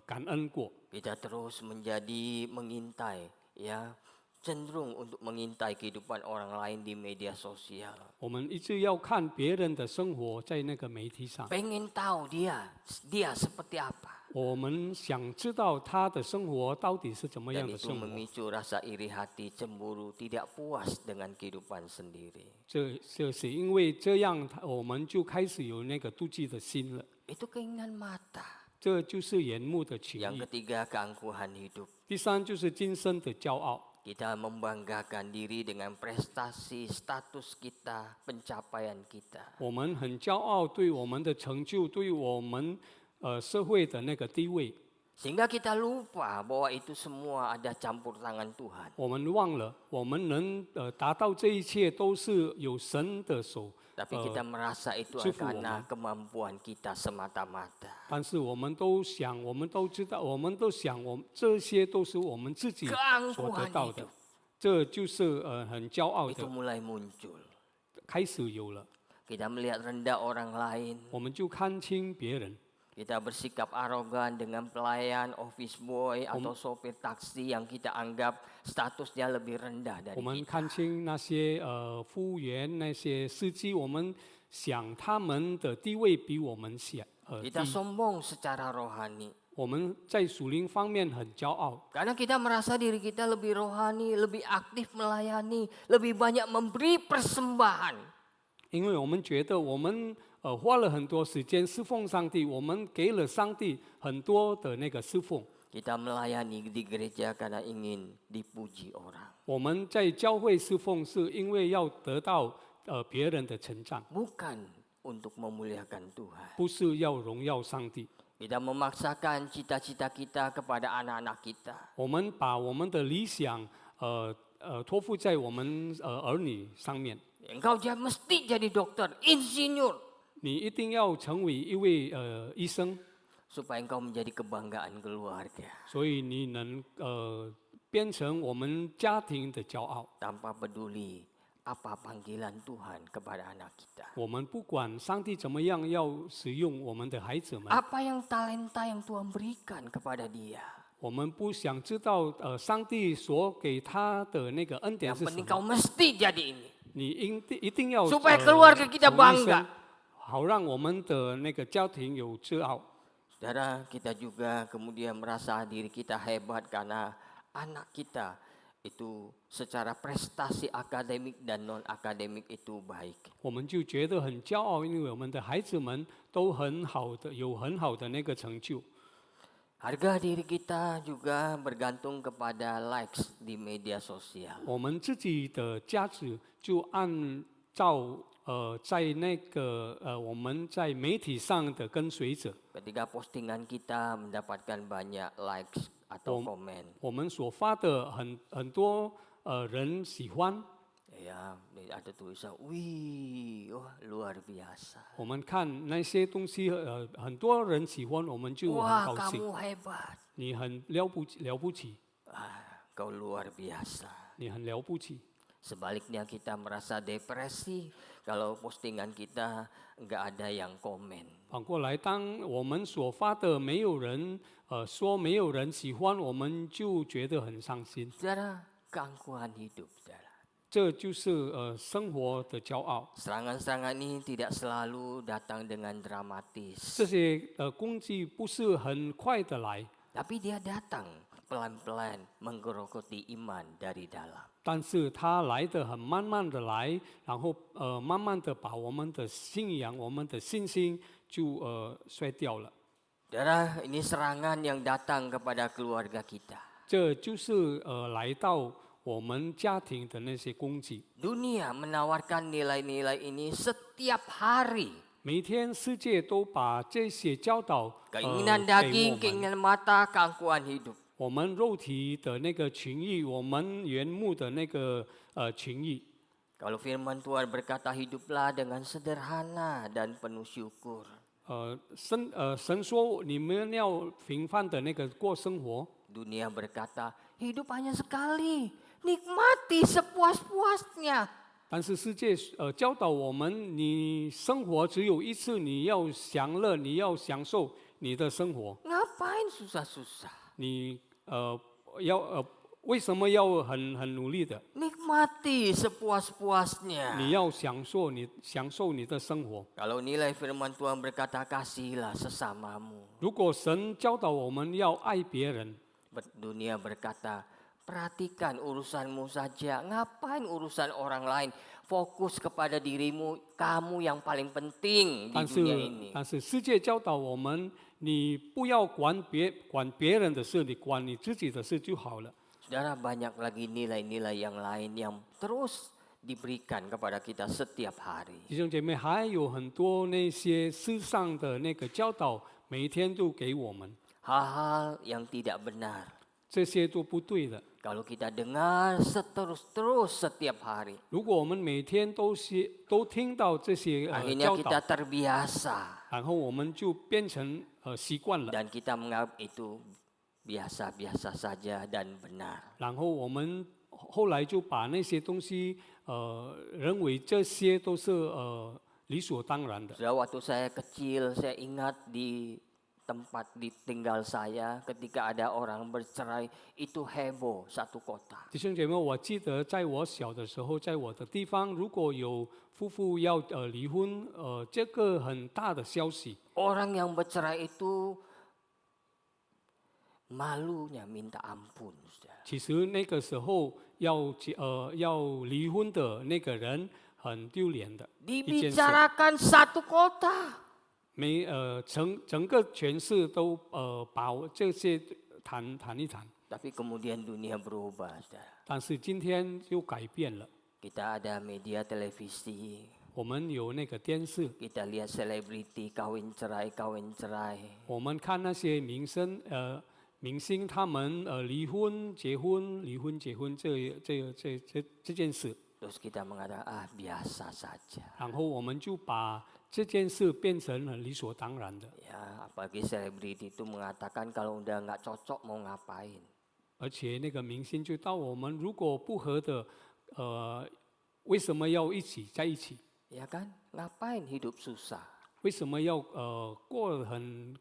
感恩过， Kita terus menjadi mengintai, ya, cenderung untuk mengintai kehidupan orang lain di media sosial. 我们一直要看别人的生活在那个媒体上， Pengen tahu dia seperti apa. 我们想知道他的生活到底是怎么样 Dan 的 itu 生活。 memicu rasa iri hati, cemburu, tidak puas dengan kehidupan sendiri. 这是因为这样，我们就开始有那个妒忌的心了。 Itu keinginan mata. 这就是眼目的情 Yang 欲。 ketiga, keangkuhan hidup. 第三就是今生的骄傲。 Kita membanggakan diri dengan prestasi, status kita, pencapaian kita. 我们很骄傲，对我们的成就，对我们社会的那个地位， Sehingga kita lupa bahwa itu semua ada campur tangan Tuhan. 我们忘了，我们能达到这一切都是有神的手。 Tapi kita merasa itu 支付我们。 karena kemampuan kita semata-mata. 但是我们都想，我们都知道，我们都想，这些都是我们自己所得 Keangkuhan 到的 hidup.，这就是很骄傲 Itu 的， mulai muncul. 开始有了， Kita melihat rendah orang lain. 我们就看清别人， Kita bersikap arogan dengan pelayan, office boy, atau sopir taksi yang kita anggap statusnya lebih rendah dari 我们 kita. 看清那些服务员、那些司机，我们想他们的地位比我们低。 Kita sombong secara rohani. 我们在属灵方面很骄傲， Karena kita merasa diri kita lebih rohani, lebih aktif melayani, lebih banyak memberi persembahan. 因为我们觉得我们花了很多时间侍奉上帝，我们给了上帝很多的那个侍奉。 Kita melayani di gereja karena ingin dipuji orang. 我们在教会侍奉是因为要得到别人的称赞， Bukan untuk memuliakan Tuhan. 不是要荣耀上帝。 Kita memaksakan cita-cita kita kepada anak-anak kita. 我们把我们的理想托付在我们儿女上面。 Engkau mesti jadi dokter, insinyur. 你一定要成为一位医生， Supaya engkau menjadi kebanggaan keluarga. 所以你能变成我们家庭的骄傲。 Tanpa peduli apa panggilan Tuhan kepada anak kita. 我们不管上帝怎么样要使用我们的孩子们， Apa yang talenta yang Tuhan berikan kepada dia. 我们不想知道上帝所给他的那个恩典 Yang 是什 penting 么。 kau mesti jadi ini. 你一定要 Supaya keluarga kita 成为医 bangga. 生，好让我们的那个家庭有自傲。 Saudara, kita juga kemudian merasa diri kita hebat karena anak kita itu secara prestasi akademik dan non akademik itu baik. 我们就觉得很骄傲，因为我们的孩子们都很好的，有很好的那个成就。 Harga diri kita juga bergantung kepada likes di media sosial. 我们自己的价值就按照在那个我们在媒体上的跟随者， Ketika postingan kita mendapatkan banyak likes atau komen. 我们所发的很多人喜欢， Ya, ada tulisan, wih, wah luar biasa. 我们看那些东西很多人喜欢，我们就 Wah, 很高兴。 kamu hebat. 你很了不起， Kau luar biasa. 你很了不起。 Sebaliknya kita merasa depresi kalau postingan kita nggak ada yang komen. 反过来，当我们所发的没有人说没有人喜欢，我们就觉得很伤心。 Saudara, keangkuhan hidup, saudara. 这就是生活的骄傲。 Serangan-serangan ini tidak selalu datang dengan dramatis. 这些攻击不是很快的来， Tapi dia datang pelan-pelan menggerogoti iman dari dalam. 但是它来的很慢慢的来，然后慢慢的把我们的信仰、我们的信心就摔掉了。 Saudara, ini serangan yang datang kepada keluarga kita. 这就是来到我们家庭的那些攻击。 Dunia menawarkan nilai-nilai ini setiap hari. 每天世界都把这些教导 Keinginan 给 daging, 我们。 keinginan mata, keangkuhan hidup. 我们肉体的那个情欲，我们原木的那个情欲。 Kalau firman Tuhan berkata hiduplah dengan sederhana dan penuh syukur. 神说你们要平凡的那个过生活， Dunia berkata hidup hanya sekali, nikmati sepuas-puasnya. 但是世界教导我们，你生活只有一次，你要享乐，你要享受你的生活， Ngapain susah-susah? 你为什么要很努力的？ Nikmati sepuas-puasnya. 你要享受你的生活。 Kalau nilai firman Tuhan berkata kasihilah sesamamu. 如果神教导我们要爱别人， Dunia berkata perhatikan urusanmu saja. Ngapain urusan orang lain? Fokus kepada dirimu. Kamu yang paling penting di 但 dunia ini. 是世界教导我们，你不要管别人的事，你管你自己的事就好了。 Saudara, banyak lagi nilai-nilai yang lain yang terus diberikan kepada kita setiap hari. 弟兄姐妹，还有很多那些世上的那个教导，每一天都给我们， Hal-hal yang tidak benar. 这些都不对的。 Kalau kita dengar terus setiap hari. 如果我们每天都听到这些 Akhirnya 教 kita 导， terbiasa. 然后我们就变成习惯了， Dan kita menganggap itu biasa-biasa saja dan benar. 然后我们后来就把那些东西认为这些都是理所当然的。 Sudah waktu saya kecil, saya ingat di tempat tinggal saya ketika ada orang bercerai itu heboh satu kota. 弟兄姐妹，我记得在我小的时候，在我的地方，如果有夫妇要离婚，这个很大的消息。 Orang yang bercerai itu malunya minta ampun, saudara. 其实那个时候要离婚的那个人很丢脸的一件事， Dibicarakan satu kota. 整个全市都把这些谈一谈， Tapi kemudian dunia berubah, saudara. 但是今天就改变了。 Kita ada media televisi, 我们有那个电视， kita lihat selebriti kawin cerai. 我们看那些明星他们离婚、结婚、离婚、结婚这件事， Terus kita mengatakan biasa saja. 然后我们就把这件事变成了理所当然的。 Ya, apalagi selebriti itu mengatakan kalau udah nggak cocok mau ngapain. 而且那个明星就到我们如果不合的，为什么要在一起？ Ya kan? Ngapain hidup susah? 为什么要过得很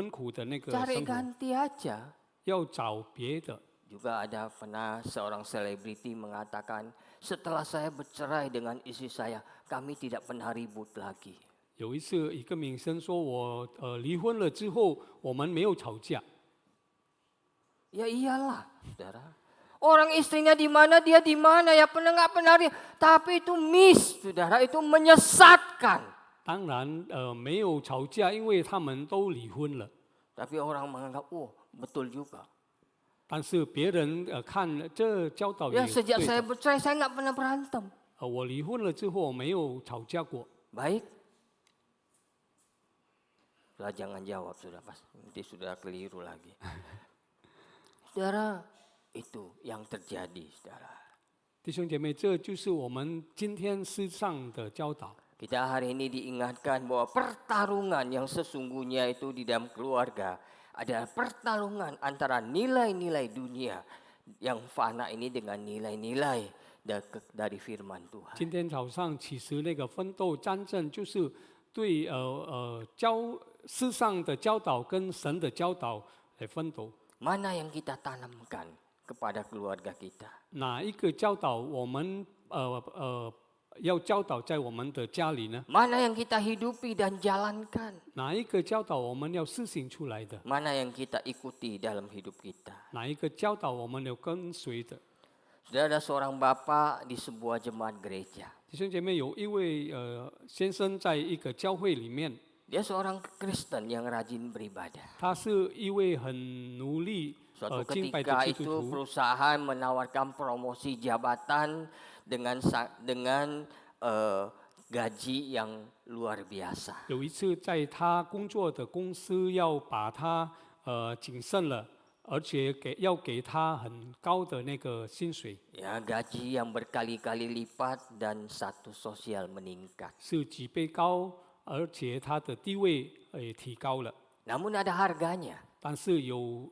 苦的那个 Cari 生活？ ganti aja. 要找别的。 Juga ada pernah seorang selebriti mengatakan, setelah saya bercerai dengan istri saya, kami tidak pernah ribut lagi. 有一次，一个明星说我离婚了之后，我们没有吵架。 Ya iyalah, saudara. Orang istrinya di mana, dia di mana, ya nggak pernah tapi itu miss, saudara, itu menyesatkan. 当然，没有吵架，因为他们都离婚了。 Tapi orang menganggap, oh betul juga. 但是别人看这教导也 Ya 对 sejak saya 的。 bercerai, saya nggak pernah berantem. 我离婚了之后，我没有吵架过。 Baik. Lah jangan jawab, sudah pas. Nanti sudah keliru lagi. Saudara, itu yang terjadi, saudara. 弟兄姐妹，这就是我们今天思上的教导。 Kita hari ini diingatkan bahwa pertarungan yang sesungguhnya itu di dalam keluarga adalah pertarungan antara nilai-nilai dunia yang fana ini dengan nilai-nilai dari firman Tuhan. 今天早上其实那个奋斗战争，就是对世上的教导跟神的教导来奋斗。 Mana yang kita tanamkan kepada keluarga kita? 哪一个教导我们要教导在我们的家里呢？ Mana yang kita hidupi dan jalankan? 哪一个教导我们要施行出来的？ Mana yang kita ikuti dalam hidup kita? 哪一个教导我们要跟随的？ Sudah ada seorang bapak di sebuah jemaat gereja. 弟兄姐妹，有一位先生在一个教会里面， Dia seorang Kristen yang rajin beribadah. 他是一位很努力 Suatu 敬拜的 ketika 基督 itu 徒。 perusahaan menawarkan promosi jabatan dengan gaji yang luar biasa. 有一次，在他工作的公司要把他谨慎了，而且要给他很高的那个薪水， Ya, gaji yang berkali-kali lipat dan status sosial meningkat. 是几倍高，而且他的地位也提高了。 Namun ada harganya. 但是有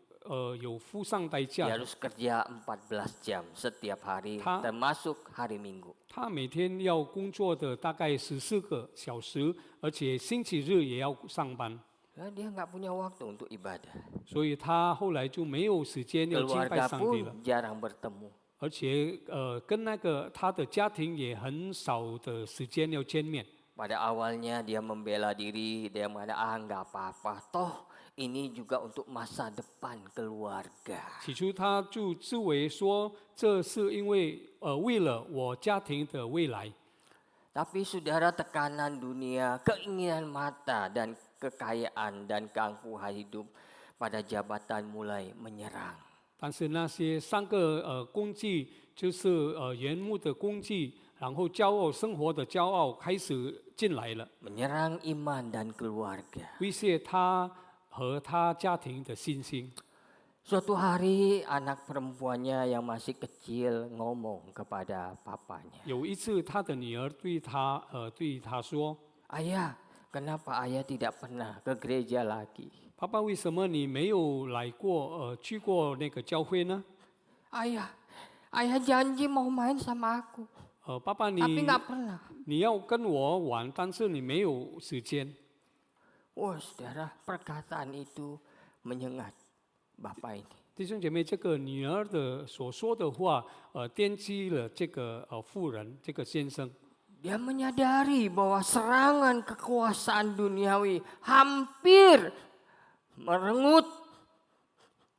付上代 Dia 价， harus kerja 14 jam setiap hari, Ta- termasuk hari Minggu. 他每天要工作的大概14个小时，而且星期日也要上班， Ya, dia nggak punya waktu untuk ibadah. 所以他后来就没有时间要敬拜 Keluarga 上帝了， pun jarang bertemu. 而且跟那个他的家庭也很少的时间要见面。 Pada awalnya dia membela diri, dia mengatakan nggak apa-apa, toh ini juga untuk masa depan keluarga. 起初他就自为说，这是因为为了我家庭的未来。 Tapi saudara, tekanan dunia, keinginan mata dan kekayaan dan keangkuhan hidup pada jabatan mulai menyerang. 但是那些三个功绩，就是缘木的功绩，然后骄傲生活的骄傲开始进来了， Menyerang iman dan keluarga. 威胁他和他家庭的信心。 Suatu hari anak perempuannya yang masih kecil ngomong kepada papanya. 有一次，他的女儿对他说 Ayah, kenapa ayah tidak pernah ke gereja lagi?：“ 爸爸，为什么你没有去过那个教会呢？ Ayah janji mau main sama aku, 爸爸， tapi nggak pernah. 你要跟我玩，但是你没有时间。” Wah, saudara, perkataan itu menyengat bapak ini. 弟兄姐妹，这个女儿的所说的话，奠基了这个妇人，这个先生。 Dia menyadari bahwa serangan kekuasaan duniawi hampir merenggut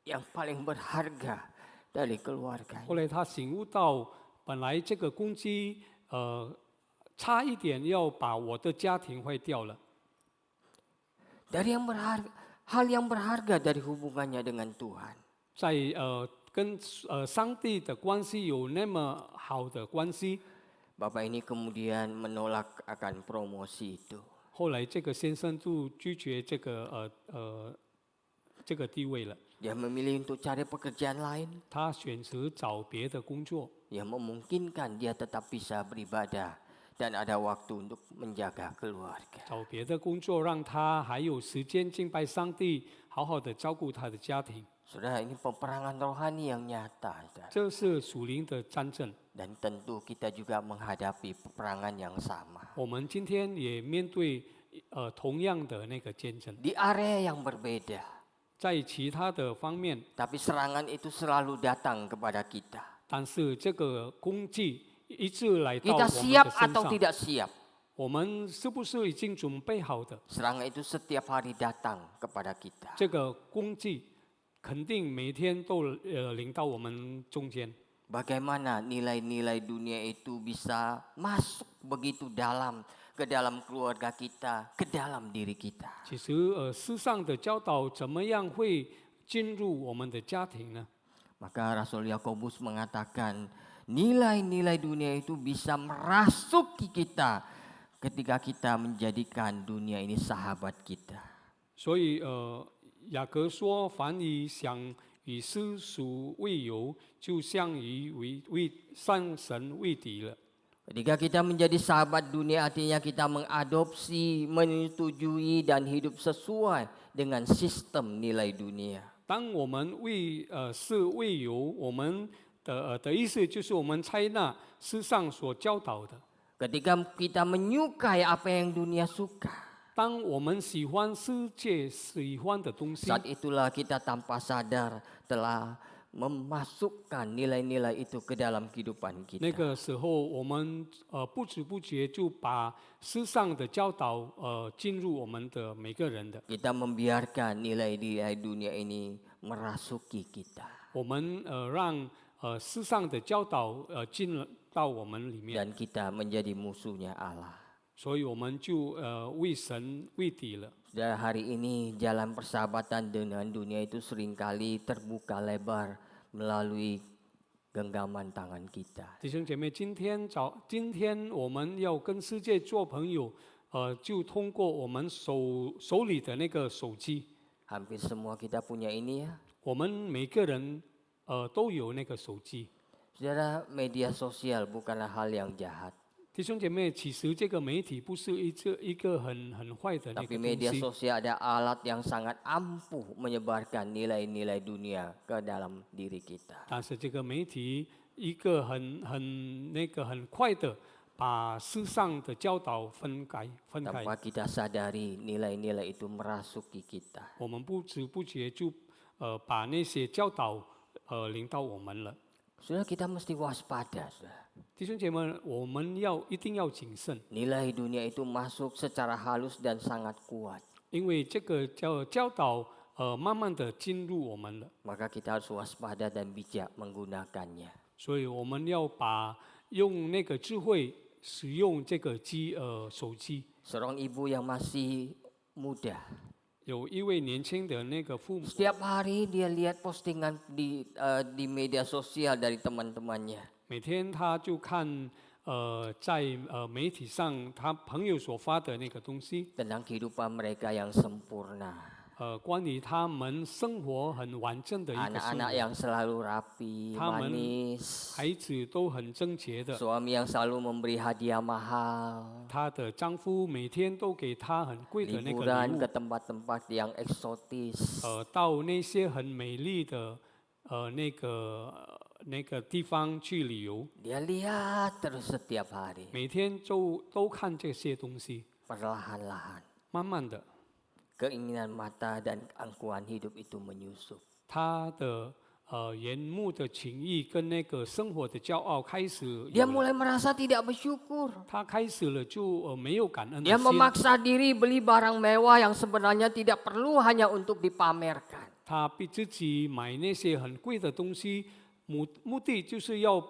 yang paling berharga dari keluarga. 后来他醒悟到，本来这个公鸡，差一点要把我的家庭坏掉了。 Dari yang berharga, hal yang berharga dari hubungannya dengan Tuhan. 在跟上帝的关系有那么好的关系， Bapak ini kemudian menolak akan promosi itu. 后来这个先生就拒绝这个地位了， Dia memilih untuk cari pekerjaan lain 他选择找别的工作， yang memungkinkan dia tetap bisa beribadah dan ada waktu untuk menjaga keluarga. 找别的工作让他还有时间敬拜上帝，好好的照顾他的家庭。 Saudara, ini peperangan rohani yang nyata. Saudara. 这是属灵的战争， Dan tentu kita juga menghadapi peperangan yang sama. 我们今天也面对同样的那个战争， Di area yang berbeda. 在其他的方面， Tapi serangan itu selalu datang kepada kita. 但是这个攻击一直来到我 Kita 们 siap 的身 atau 上， tidak siap. 我们是不是已经准备好的？ Serangan itu setiap hari datang kepada kita. 这个攻击肯定每天都临到我们中间。 Bagaimana nilai-nilai dunia itu bisa masuk begitu dalam ke dalam keluarga kita, ke dalam diri kita. 其实世上的教导怎么样会进入我们的家庭呢？ Maka Rasul Yakobus mengatakan nilai-nilai dunia itu bisa merasuki kita ketika kita menjadikan dunia ini sahabat kita. 所以雅各说：“凡以想与世俗为友，就像与上神为敌了。” Ketika kita menjadi sahabat dunia artinya kita mengadopsi, menyetujui dan hidup sesuai dengan sistem nilai dunia. 当我们为世为友，我们的意思就是我们采纳世上所教导的。 Ketika kita menyukai apa yang dunia suka, 当我们喜欢世界喜欢的东西， saat itulah kita tanpa sadar telah memasukkan nilai-nilai itu ke dalam kehidupan 那 kita. 个时候我们不知不觉就把世上的教导进入我们的每个人的， Kita membiarkan nilai-nilai dunia ini merasuki kita. 我们让世上的教导进到我们里面， Dan kita menjadi musuhnya Allah. 所以我们就为神为敌了。 Saudara, hari ini jalan persahabatan dengan dunia itu seringkali terbuka lebar melalui genggaman tangan kita. 弟兄姐妹，今天我们要跟世界做朋友，就通过我们手里的那个手机， Hampir semua kita punya ini ya. 我们每个人都有那个手机。 Saudara, media sosial bukanlah hal yang jahat. 弟兄姐妹，其实这个媒体不是一个很坏的那 Tapi 个 media 东西， sosial ada alat yang sangat ampuh menyebarkan nilai-nilai dunia ke dalam diri kita. 但是这个媒体一个很快的把世上的教导分开。 Tanpa kita sadari nilai-nilai itu merasuki kita. 我们不知不觉就把那些教导领到我们了。 Saudara, kita mesti waspada. Saudara. 弟兄姐妹，我们一定要谨慎， Nilai dunia itu masuk secara halus dan sangat kuat. 因为这个教导慢慢的进入我们了， Maka kita harus waspada dan bijak menggunakannya. 所以我们要用那个智慧使用这个手机。 Seorang ibu yang masih muda, 有一位年轻的那个父母， setiap hari dia lihat postingan di media sosial dari teman-temannya. 每天他就看在媒体上他朋友所发的那个东西， Tentang kehidupan mereka yang sempurna. 关于他们生活很完整的一个生 Anak-anak 活， yang selalu rapi, Taman. manis. 孩子都很贞洁的， Suami yang selalu memberi hadiah mahal. 她的丈夫每天都给她很贵的那个 Liburan 礼 ke 物， tempat-tempat yang eksotis. 到那些很美丽的那个地方去旅游， Dia lihat terus setiap hari. 每天都看这些东西， Perlahan-lahan. 慢慢的， Keinginan mata dan keangkuhan hidup itu menyusup. 他的眼目的情意跟那个生活的骄傲开始有 Dia 了， mulai merasa tidak bersyukur. 他开始了就没有感恩的 Dia 心， memaksa diri beli barang mewah yang sebenarnya tidak perlu hanya untuk dipamerkan. 他逼自己买那些很贵的东西，目的就是要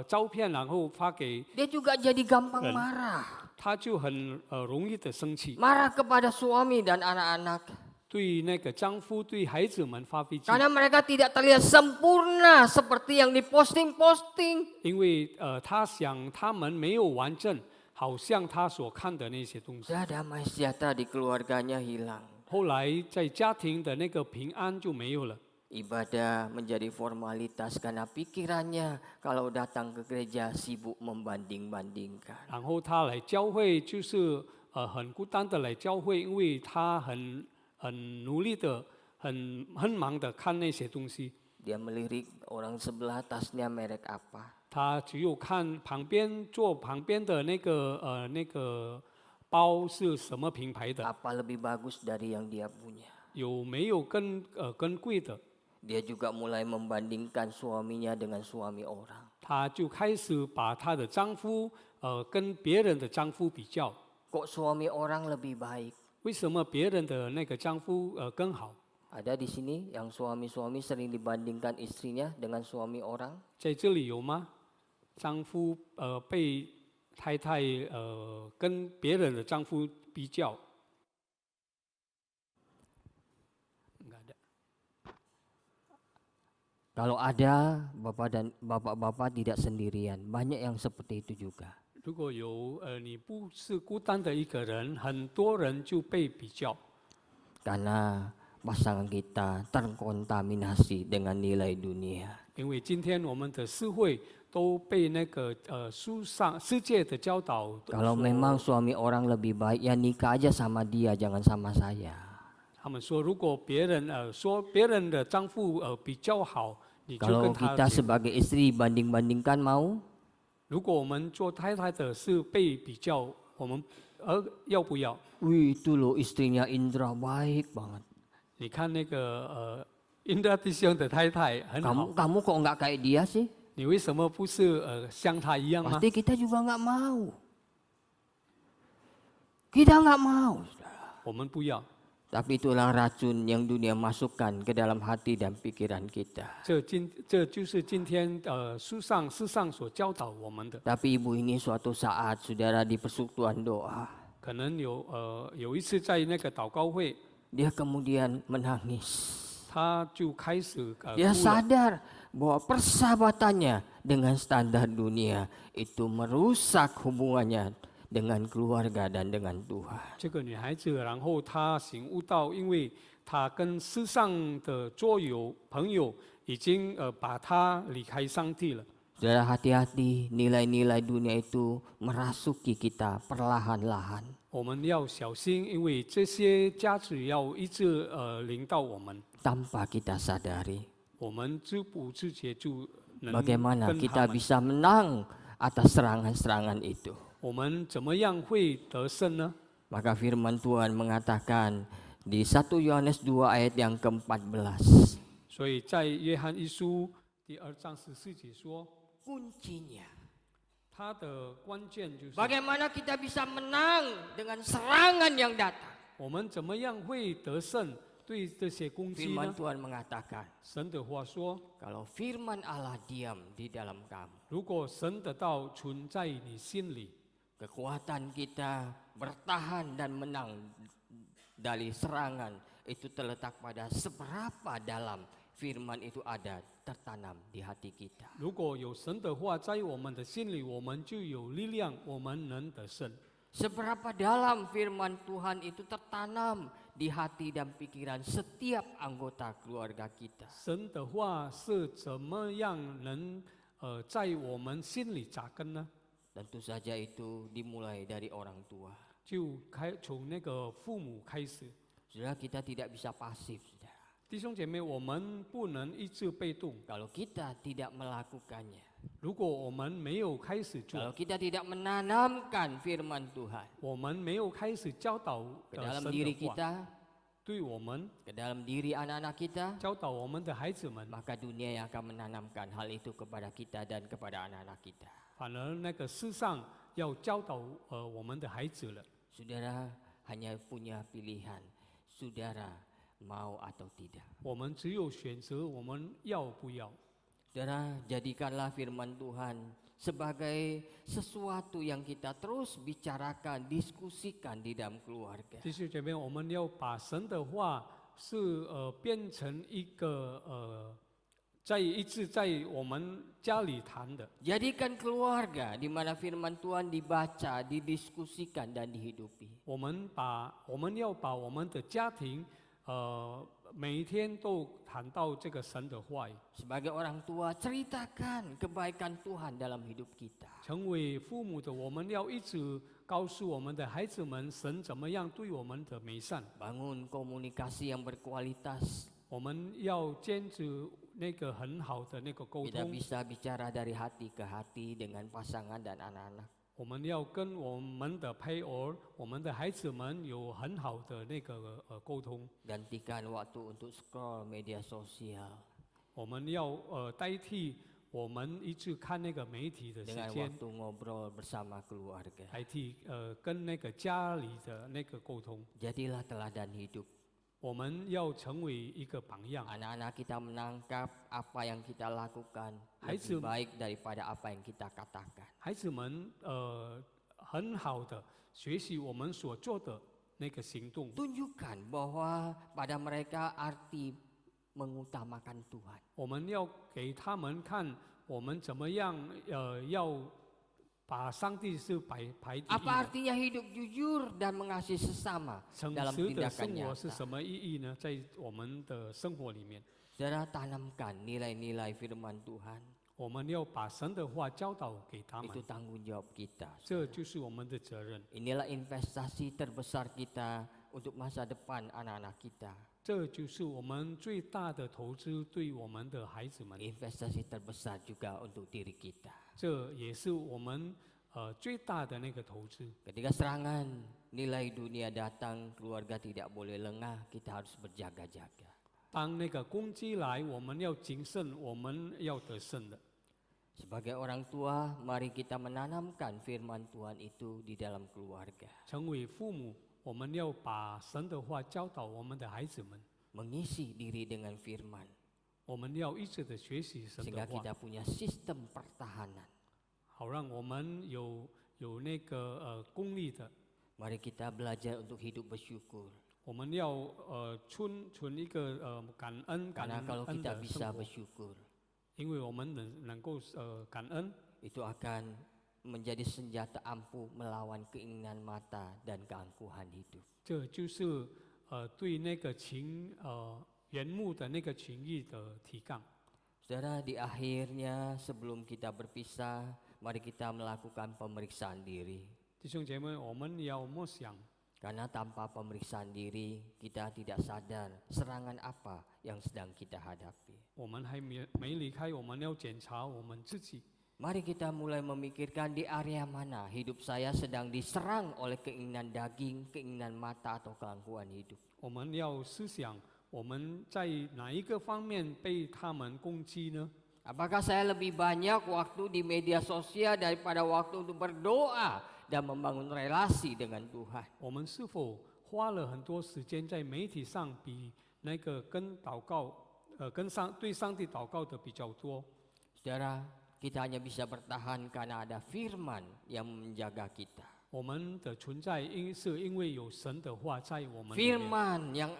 照片，然后发给 Dia juga jadi gampang Dan- marah. 他就很容易的生气， Marah kepada suami dan anak-anak. 对那个丈夫、对孩子们发脾气， Karena mereka tidak terlihat sempurna seperti yang diposting-posting. 因为他想他们没有完整，好像他所看的那些东西。 Sudah damai sejahtera di keluarganya hilang. 后来在家庭的那个平安就没有了。 Ibadah menjadi formalitas karena pikirannya kalau datang ke gereja sibuk membanding-bandingkan. 然后他来教会就是很孤单的来教会，因为他很努力的、很忙的看那些东西。 Dia melirik orang sebelah tasnya merek apa. 他只有看坐旁边的那个包是什么品牌的， Apa lebih bagus dari yang dia punya. 有没有更贵的？ Dia juga mulai membandingkan suaminya dengan suami orang. 他就开始把她的丈夫跟别人的丈夫比较， Kok suami orang lebih baik? 为什么别人的那个丈夫更好？ Ada di sini yang suami-suami sering dibandingkan istrinya dengan suami orang? 在这里有吗？丈夫被太太跟别人的丈夫比较？Enggak ada. Kalau ada, bapak-bapak tidak sendirian. Banyak yang seperti itu juga. 如果有你不是孤单的一个人，很多人就被比较， Karena pasangan kita terkontaminasi dengan nilai dunia. 因为今天我们的社会都被那个世界的教导。 Kalau memang suami orang lebih baik, ya nikah aja sama dia, jangan sama saya. 他们说，如果别人说别人的丈夫比较好，你就 Kalau 跟他 kita 结。 sebagai istri banding-bandingkan mau? 如果我们做太太的是被比较，我们要不要？ Wih itu loh istrinya Indra baik banget. 你看那个Indra弟兄的太太很好， Kamu kok nggak kayak dia sih? 你为什么不是像他一样吗？ Pasti kita juga nggak mau. Kita nggak mau. 我们不要。 Tapi itulah racun yang dunia masukkan ke dalam hati dan pikiran kita. 这就是今天世上所教导我们的。 Tapi ibu ini suatu saat saudara di persekutuan doa, 可能有一次在那个祷告会， dia kemudian menangis. 他就开始哭 Dia 了。 sadar bahwa persahabatannya dengan standar dunia itu merusak hubungannya dengan keluarga dan dengan Tuhan. 这个女孩子，然后她醒悟到，因为她跟世上的朋友已经把她离开上帝了。 Saudara hati-hati, nilai-nilai dunia itu merasuki kita perlahan-lahan. 我们要小心，因为这些价值要一直临到我们， Tanpa kita sadari. 我们知不知觉就能 Bagaimana 跟 kita 他们。 bisa menang atas serangan-serangan itu. 我们怎么样会得胜呢？ Maka firman Tuhan mengatakan di 1 Yohanes 2 ayat yang ke-14. 所以在约翰一书第2章14节说， Kuncinya. 它的关键就是 Bagaimana kita bisa menang dengan serangan yang datang. 我们怎么样会得胜对这些攻击 Firman 呢？ Tuhan mengatakan, 神的话说， kalau firman Allah diam di dalam kamu, 如果神的道存在你心里， kekuatan kita bertahan dan menang dari serangan itu terletak pada seberapa dalam firman itu ada tertanam di hati kita. 如果有神的话在我们的心里，我们就有力量，我们能得胜。 Seberapa dalam firman Tuhan itu tertanam di hati dan pikiran setiap anggota keluarga kita. 神的话是怎么样能在我们心里扎根呢？ Tentu saja itu dimulai dari orang tua. 就从那个父母开始。 Saudara, kita tidak bisa pasif, saudara. 弟兄姐妹，我们不能一直被动。 Kalau kita tidak melakukannya, 如果我们没有开始 kalau 做， kita tidak menanamkan firman Tuhan 我们没有开始教导 ke dalam 神 diri 的话， kita, 对我们 ke dalam diri anak-anak kita, 教导我们的孩子们， maka dunia yang akan menanamkan hal itu kepada kita dan kepada anak-anak kita. 反而那个世上要教导我们的孩子了。 Saudara hanya punya pilihan. Saudara mau atau tidak. 我们只有选择我们要不要。 Saudara, jadikanlah firman Tuhan sebagai sesuatu yang kita terus bicarakan, diskusikan di dalam keluarga. 弟兄姐妹，我们要把神的话变成一个一直在我们家里谈的。 Jadikan keluarga di mana firman Tuhan dibaca, didiskusikan dan dihidupi. 我们要把我们的家庭每一天都谈到这个神的话语。 Sebagai orang tua, ceritakan kebaikan Tuhan dalam hidup kita. 成为父母的，我们要一直告诉我们的孩子们，神怎么样对我们的美善。 Bangun komunikasi yang berkualitas. 我们要坚持那个很好的那个沟 Kita 通。 bisa bicara dari hati ke hati dengan pasangan dan anak-anak. 我们要跟我们的配偶、我们的孩子们有很好的那个沟通。 Gantikan waktu untuk scroll media sosial 我们要代替我们一直看那个媒体的时 dengan 间， waktu ngobrol bersama keluarga. 代替跟那个家里的那个沟通。 Jadilah teladan hidup. 我们要成为一个榜样。 Anak-anak kita menangkap apa yang kita lakukan Hai, lebih baik daripada apa yang kita katakan. 孩子们很好的学习我们所做的那个行动。 Tunjukkan bahwa pada mereka arti mengutamakan Tuhan. 我们要给他们看我们怎么样要把上帝是排第一 Apa 的。 artinya hidup jujur dan mengasihi sesama 诚 dalam 实的 tindakan 生活是 nyata? 什么意义呢？在我们的生活里面， Saudara, tanamkan nilai-nilai firman Tuhan. 我们要把神的话教导给他们 Itu，tanggung jawab kita. 这就是我们的责任， Inilah investasi terbesar kita untuk masa depan anak-anak kita. 这就是我们最大的投资，对我们的孩子们， Investasi terbesar juga untuk diri kita. 这也是我们最大的那个投资。 Ketika serangan nilai dunia datang, keluarga tidak boleh lengah, kita harus berjaga-jaga. 当那个攻击来，我们要谨慎，我们要得胜的。 Sebagai orang tua, mari kita menanamkan firman Tuhan itu di dalam keluarga. 成为父母，我们要把神的话教导我们的孩子们， Mengisi diri dengan firman. 我们要一直的学习神 Sehingga 的话， kita punya sistem pertahanan. 好让我们有那个功力的。 Mari kita belajar untuk hidup bersyukur. 我们要存一个感恩 Karena kalau 恩 kita 的 bisa 生活， bersyukur, 因为我们能够感恩， itu akan menjadi senjata ampuh melawan keinginan mata dan keangkuhan hidup. 这就是对那个缘木的那个情欲的提杠。 Saudara, di akhirnya sebelum kita berpisah, mari kita melakukan pemeriksaan diri. 弟兄姐妹，我们要默想， Karena tanpa pemeriksaan diri, kita tidak sadar serangan apa yang sedang kita hadapi. 我们还没离开，我们要检查我们自己。 Mari kita mulai memikirkan di area mana hidup saya sedang diserang oleh keinginan daging, keinginan mata atau keangkuhan hidup. 我们要思想，我们在哪一个方面被他们攻击呢？ Apakah saya lebih banyak waktu di media sosial daripada waktu untuk berdoa dan membangun relasi dengan Tuhan? 我们是否花了很多时间在媒体上，比那个跟祷告，对上帝祷告的比较多？ Saudara, kita hanya bisa bertahan karena ada firman yang menjaga kita. 我们的存在是因为有神的话在我们里面。 Firman yang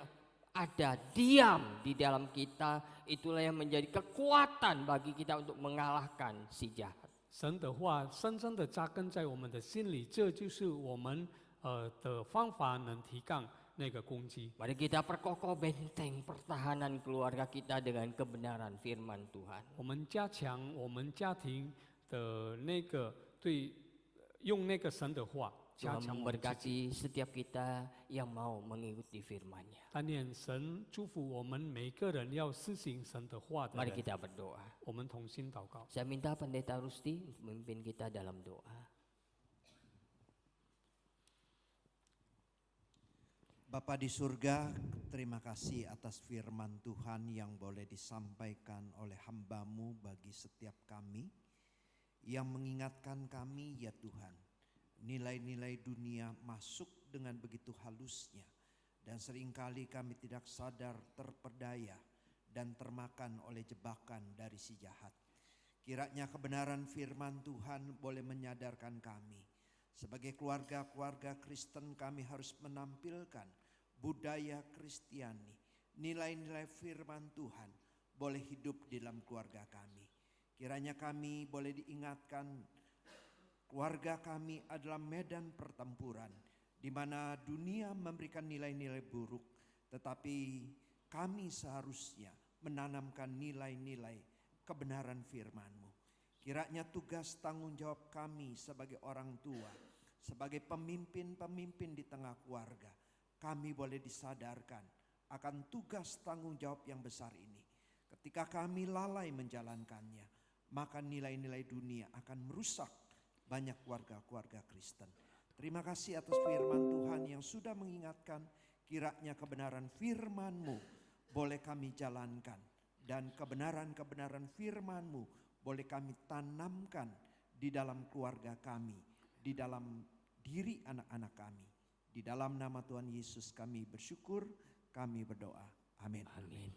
ada diam di dalam kita, itulah yang menjadi kekuatan bagi kita untuk mengalahkan si jahat. 神的话深深的扎根在我们的心里，这就是我们的方法能提杠那个攻击。 Mari kita perkokoh benteng pertahanan keluarga kita dengan kebenaran firman Tuhan. 我们加强我们家庭的那个用那个神的话加 Tuhan 强我们自己。 memberkati setiap kita yang mau mengikuti firman-Nya. 但愿神祝福我们每个人要施行神的话的 Mari 人。 kita berdoa. 我们同心祷告。 Saya minta Pendeta Rusti untuk memimpin kita dalam doa. Bapa di surga, terima kasih atas firman Tuhan yang boleh disampaikan oleh hamba-Mu bagi setiap kami, yang mengingatkan kami ya Tuhan, nilai-nilai dunia masuk dengan begitu halusnya Dan seringkali kami tidak sadar terperdaya dan termakan oleh jebakan dari si jahat. Kiranya kebenaran firman Tuhan boleh menyadarkan kami. Sebagai keluarga-keluarga Kristen kami harus menampilkan budaya Kristiani. Nilai-nilai firman Tuhan boleh hidup di dalam keluarga kami. Kiranya kami boleh diingatkan keluarga kami adalah medan pertempuran di mana dunia memberikan nilai-nilai buruk, tetapi kami seharusnya menanamkan nilai-nilai kebenaran firman-Mu. Kiranya tugas tanggung jawab kami sebagai orang tua, sebagai pemimpin-pemimpin di tengah keluarga, kami boleh disadarkan akan tugas tanggung jawab yang besar ini. Ketika kami lalai menjalankannya, maka nilai-nilai dunia akan merusak banyak keluarga-keluarga Kristen. Terima kasih atas firman Tuhan yang sudah mengingatkan, kiranya kebenaran firman-Mu boleh kami jalankan. Dan kebenaran-kebenaran firman-Mu boleh kami tanamkan di dalam keluarga kami, di dalam diri anak-anak kami. Di dalam nama Tuhan Yesus kami bersyukur, kami berdoa. Amin. Amin.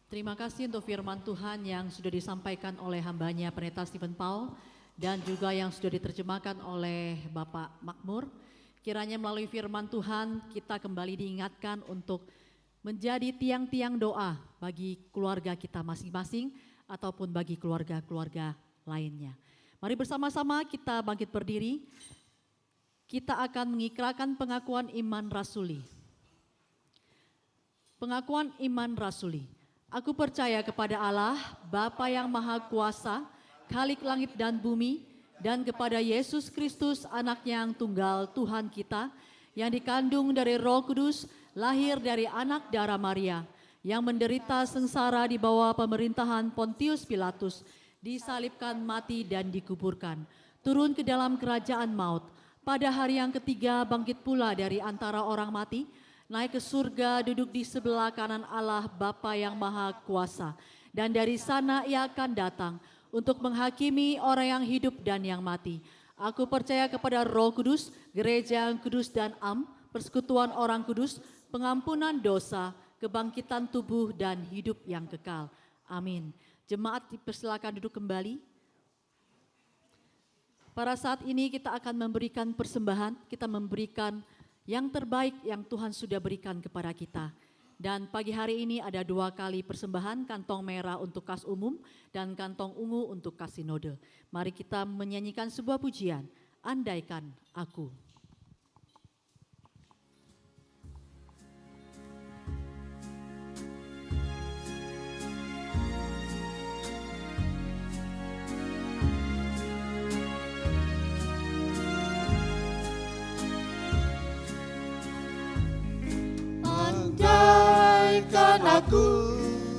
Terima kasih untuk firman Tuhan yang sudah disampaikan oleh hambanya Pendeta Stephen Paul dan juga yang sudah diterjemahkan oleh Bapak Makmur. Kiranya melalui firman Tuhan kita kembali diingatkan untuk menjadi tiang-tiang doa bagi keluarga kita masing-masing ataupun bagi keluarga-keluarga lainnya. Mari bersama-sama kita bangkit berdiri. Kita akan mengikrarkan pengakuan iman rasuli. Pengakuan iman rasuli. Aku percaya kepada Allah, Bapa yang Maha Kuasa, Khalik langit dan bumi, dan kepada Yesus Kristus, Anak-Nya yang tunggal Tuhan kita, yang dikandung dari Roh Kudus, lahir dari anak darah Maria, yang menderita sengsara di bawah pemerintahan Pontius Pilatus, disalibkan, mati dan dikuburkan, turun ke dalam kerajaan maut, pada hari yang ketiga bangkit pula dari antara orang mati, naik ke surga, duduk di sebelah kanan Allah Bapa yang Maha Kuasa, dan dari sana Ia akan datang untuk menghakimi orang yang hidup dan yang mati. Aku percaya kepada Roh Kudus, gereja yang kudus dan am, persekutuan orang kudus, pengampunan dosa, kebangkitan tubuh dan hidup yang kekal. Amin. Jemaat dipersilakan duduk kembali. Pada saat ini kita akan memberikan persembahan, kita memberikan yang terbaik yang Tuhan sudah berikan kepada kita. Dan pagi hari ini ada 2 kali persembahan, kantong merah untuk kas umum dan kantong ungu untuk kas sinode. Mari kita menyanyikan sebuah pujian, Andaikan Aku. Andaikan aku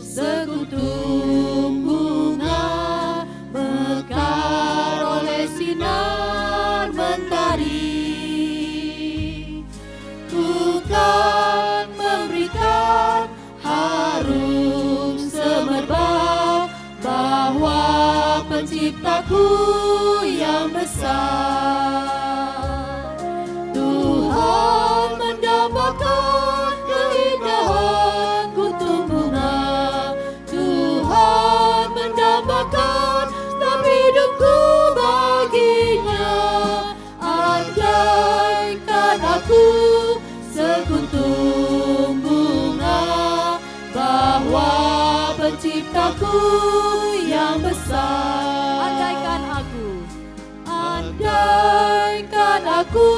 sekuntum bunga mekar oleh sinar mentari, ku kan memberikan harum semerbak bahwa penciptaku yang besar. Tuhan mendambakan keindahan kuntum bunga, Tuhan mendambakan setiap hidupku baginya. Andaikan aku sekuntum bunga bahwa penciptaku yang besar. Andaikan aku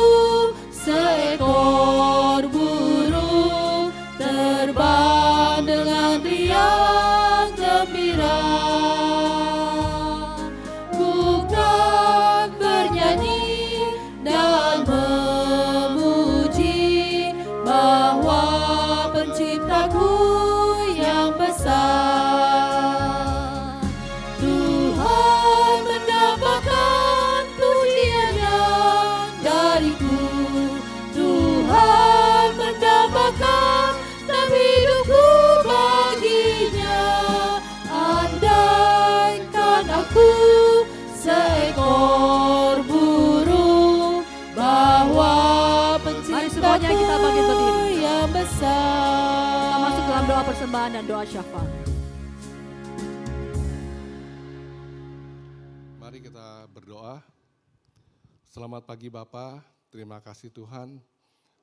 seekor burung terbang dengan riang gembira, ku kan bernyanyi dan memuji bahwa penciptaku yang besar. Tuhan mendapatkan pujiannya dariku, Tuhan persembahan dan doa syafaat. Mari kita berdoa. Selamat pagi Bapa, terima kasih Tuhan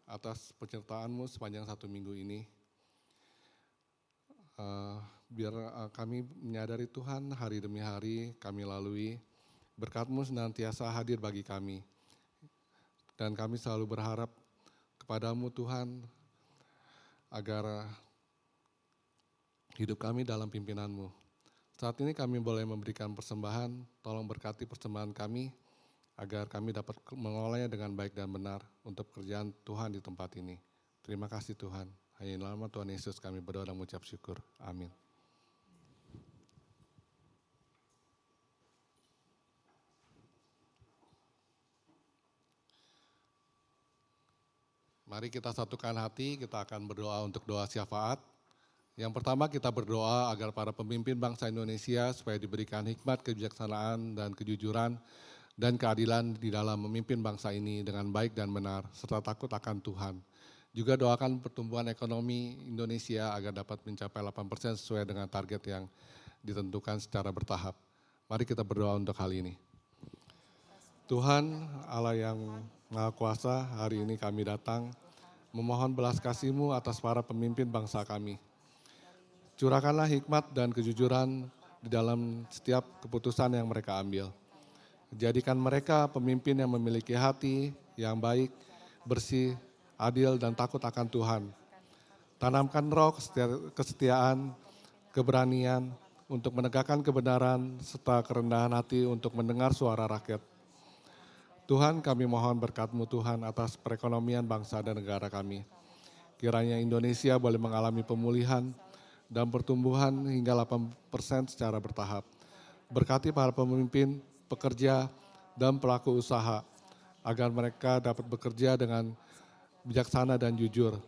atas penyertaan-Mu sepanjang 1 minggu ini. Biar kami menyadari Tuhan hari demi hari kami lalui, berkat-Mu senantiasa hadir bagi kami. Dan kami selalu berharap kepada-Mu Tuhan, agar hidup kami dalam pimpinan-Mu. Saat ini kami boleh memberikan persembahan, tolong berkati persembahan kami, agar kami dapat mengolahnya dengan baik dan benar untuk pekerjaan Tuhan di tempat ini. Terima kasih Tuhan. Hanya dalam nama Tuhan Yesus kami berdoa dan mengucap syukur. Amin. Mari kita satukan hati, kita akan berdoa untuk doa syafaat. Yang pertama kita berdoa agar para pemimpin bangsa Indonesia supaya diberikan hikmat, kebijaksanaan, dan kejujuran, dan keadilan di dalam memimpin bangsa ini dengan baik dan benar, serta takut akan Tuhan. Juga doakan pertumbuhan ekonomi Indonesia agar dapat mencapai 8% sesuai dengan target yang ditentukan secara bertahap. Mari kita berdoa untuk hal ini. Tuhan Allah yang Maha Kuasa, hari ini kami datang memohon belas kasih-Mu atas para pemimpin bangsa kami. Curahkanlah hikmat dan kejujuran di dalam setiap keputusan yang mereka ambil. Jadikan mereka pemimpin yang memiliki hati yang baik, bersih, adil, dan takut akan Tuhan. Tanamkan roh kesetiaan, keberanian untuk menegakkan kebenaran, serta kerendahan hati untuk mendengar suara rakyat. Tuhan, kami mohon berkat-Mu Tuhan atas perekonomian bangsa dan negara kami. Kiranya Indonesia boleh mengalami pemulihan dan pertumbuhan hingga 8% secara bertahap. Berkati para pemimpin, pekerja, dan pelaku usaha, agar mereka dapat bekerja dengan bijaksana dan jujur.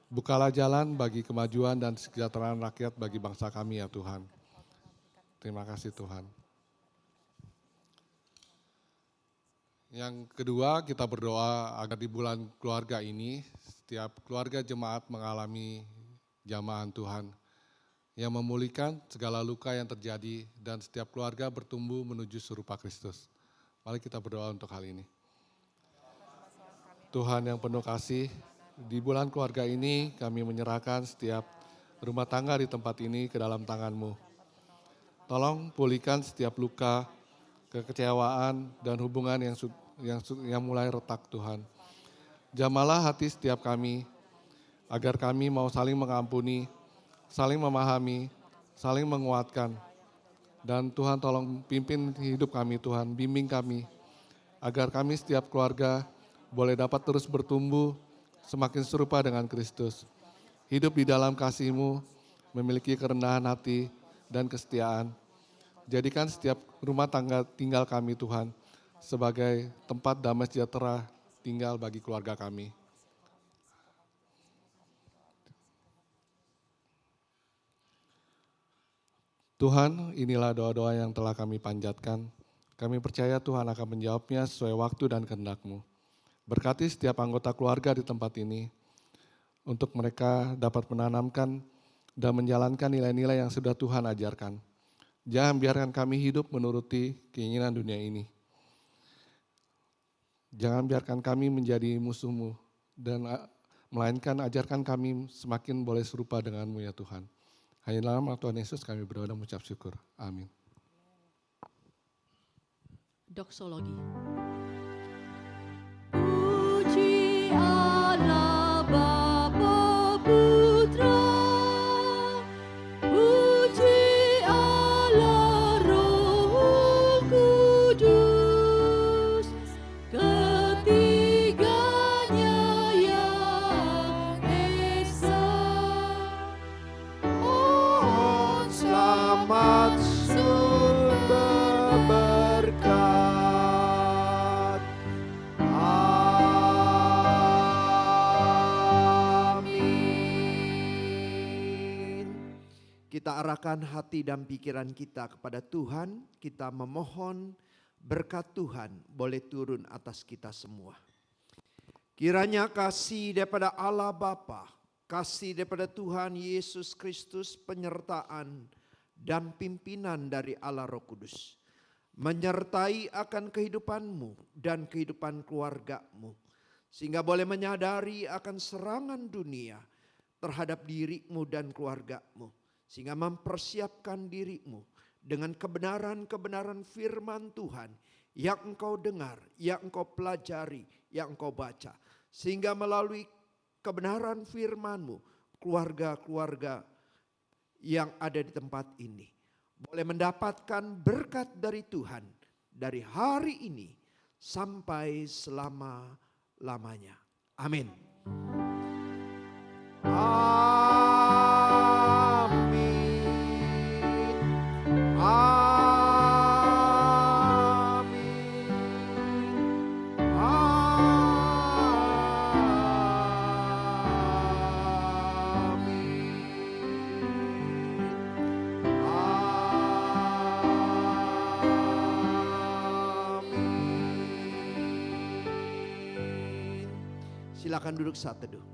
Bukalah jalan bagi kemajuan dan kesejahteraan rakyat bagi bangsa kami ya Tuhan. Terima kasih Tuhan. Yang kedua, kita berdoa agar di bulan keluarga ini, setiap keluarga jemaat mengalami jamahan Tuhan yang memulihkan segala luka yang terjadi dan setiap keluarga bertumbuh menuju serupa Kristus. Mari kita berdoa untuk hal ini. Tuhan yang penuh kasih, di bulan keluarga ini kami menyerahkan setiap rumah tangga di tempat ini ke dalam tangan-Mu. Tolong pulihkan setiap luka, kekecewaan, dan hubungan yang mulai retak Tuhan. Jamalah hati setiap kami, agar kami mau saling mengampuni, saling memahami, saling menguatkan. Dan Tuhan tolong pimpin hidup kami Tuhan, bimbing kami, agar kami setiap keluarga boleh dapat terus bertumbuh semakin serupa dengan Kristus. Hidup di dalam kasih-Mu, memiliki kerendahan hati dan kesetiaan. Jadikan setiap rumah tangga tinggal kami Tuhan sebagai tempat damai sejahtera tinggal bagi keluarga kami. Tuhan, inilah doa-doa yang telah kami panjatkan. Kami percaya Tuhan akan menjawabnya sesuai waktu dan kehendak-Mu. Berkati setiap anggota keluarga di tempat ini, untuk mereka dapat menanamkan dan menjalankan nilai-nilai yang sudah Tuhan ajarkan. Jangan biarkan kami hidup menuruti keinginan dunia ini. Jangan biarkan kami menjadi musuh-Mu, dan melainkan ajarkan kami semakin boleh serupa dengan-Mu ya Tuhan. Hanya dalam nama Tuhan Yesus kami berdoa dan mengucap syukur. Amin. Doksologi. Puji Allah Bapa Putra, puji Allah Roh Kudus, ketiganya yang esa. Mohon selamat sumber berkat. Kita arahkan hati dan pikiran kita kepada Tuhan, kita memohon berkat Tuhan boleh turun atas kita semua. Kiranya kasih daripada Allah Bapa, kasih daripada Tuhan Yesus Kristus, penyertaan dan pimpinan dari Allah Roh Kudus menyertai akan kehidupanmu dan kehidupan keluargamu, sehingga boleh menyadari akan serangan dunia terhadap dirimu dan keluargamu, sehingga mempersiapkan dirimu dengan kebenaran-kebenaran firman Tuhan yang engkau dengar, yang engkau pelajari, yang engkau baca, sehingga melalui kebenaran firman-Mu, keluarga-keluarga yang ada di tempat ini boleh mendapatkan berkat dari Tuhan dari hari ini sampai selama-lamanya. Amin. Amin. Silakan duduk saat teduh.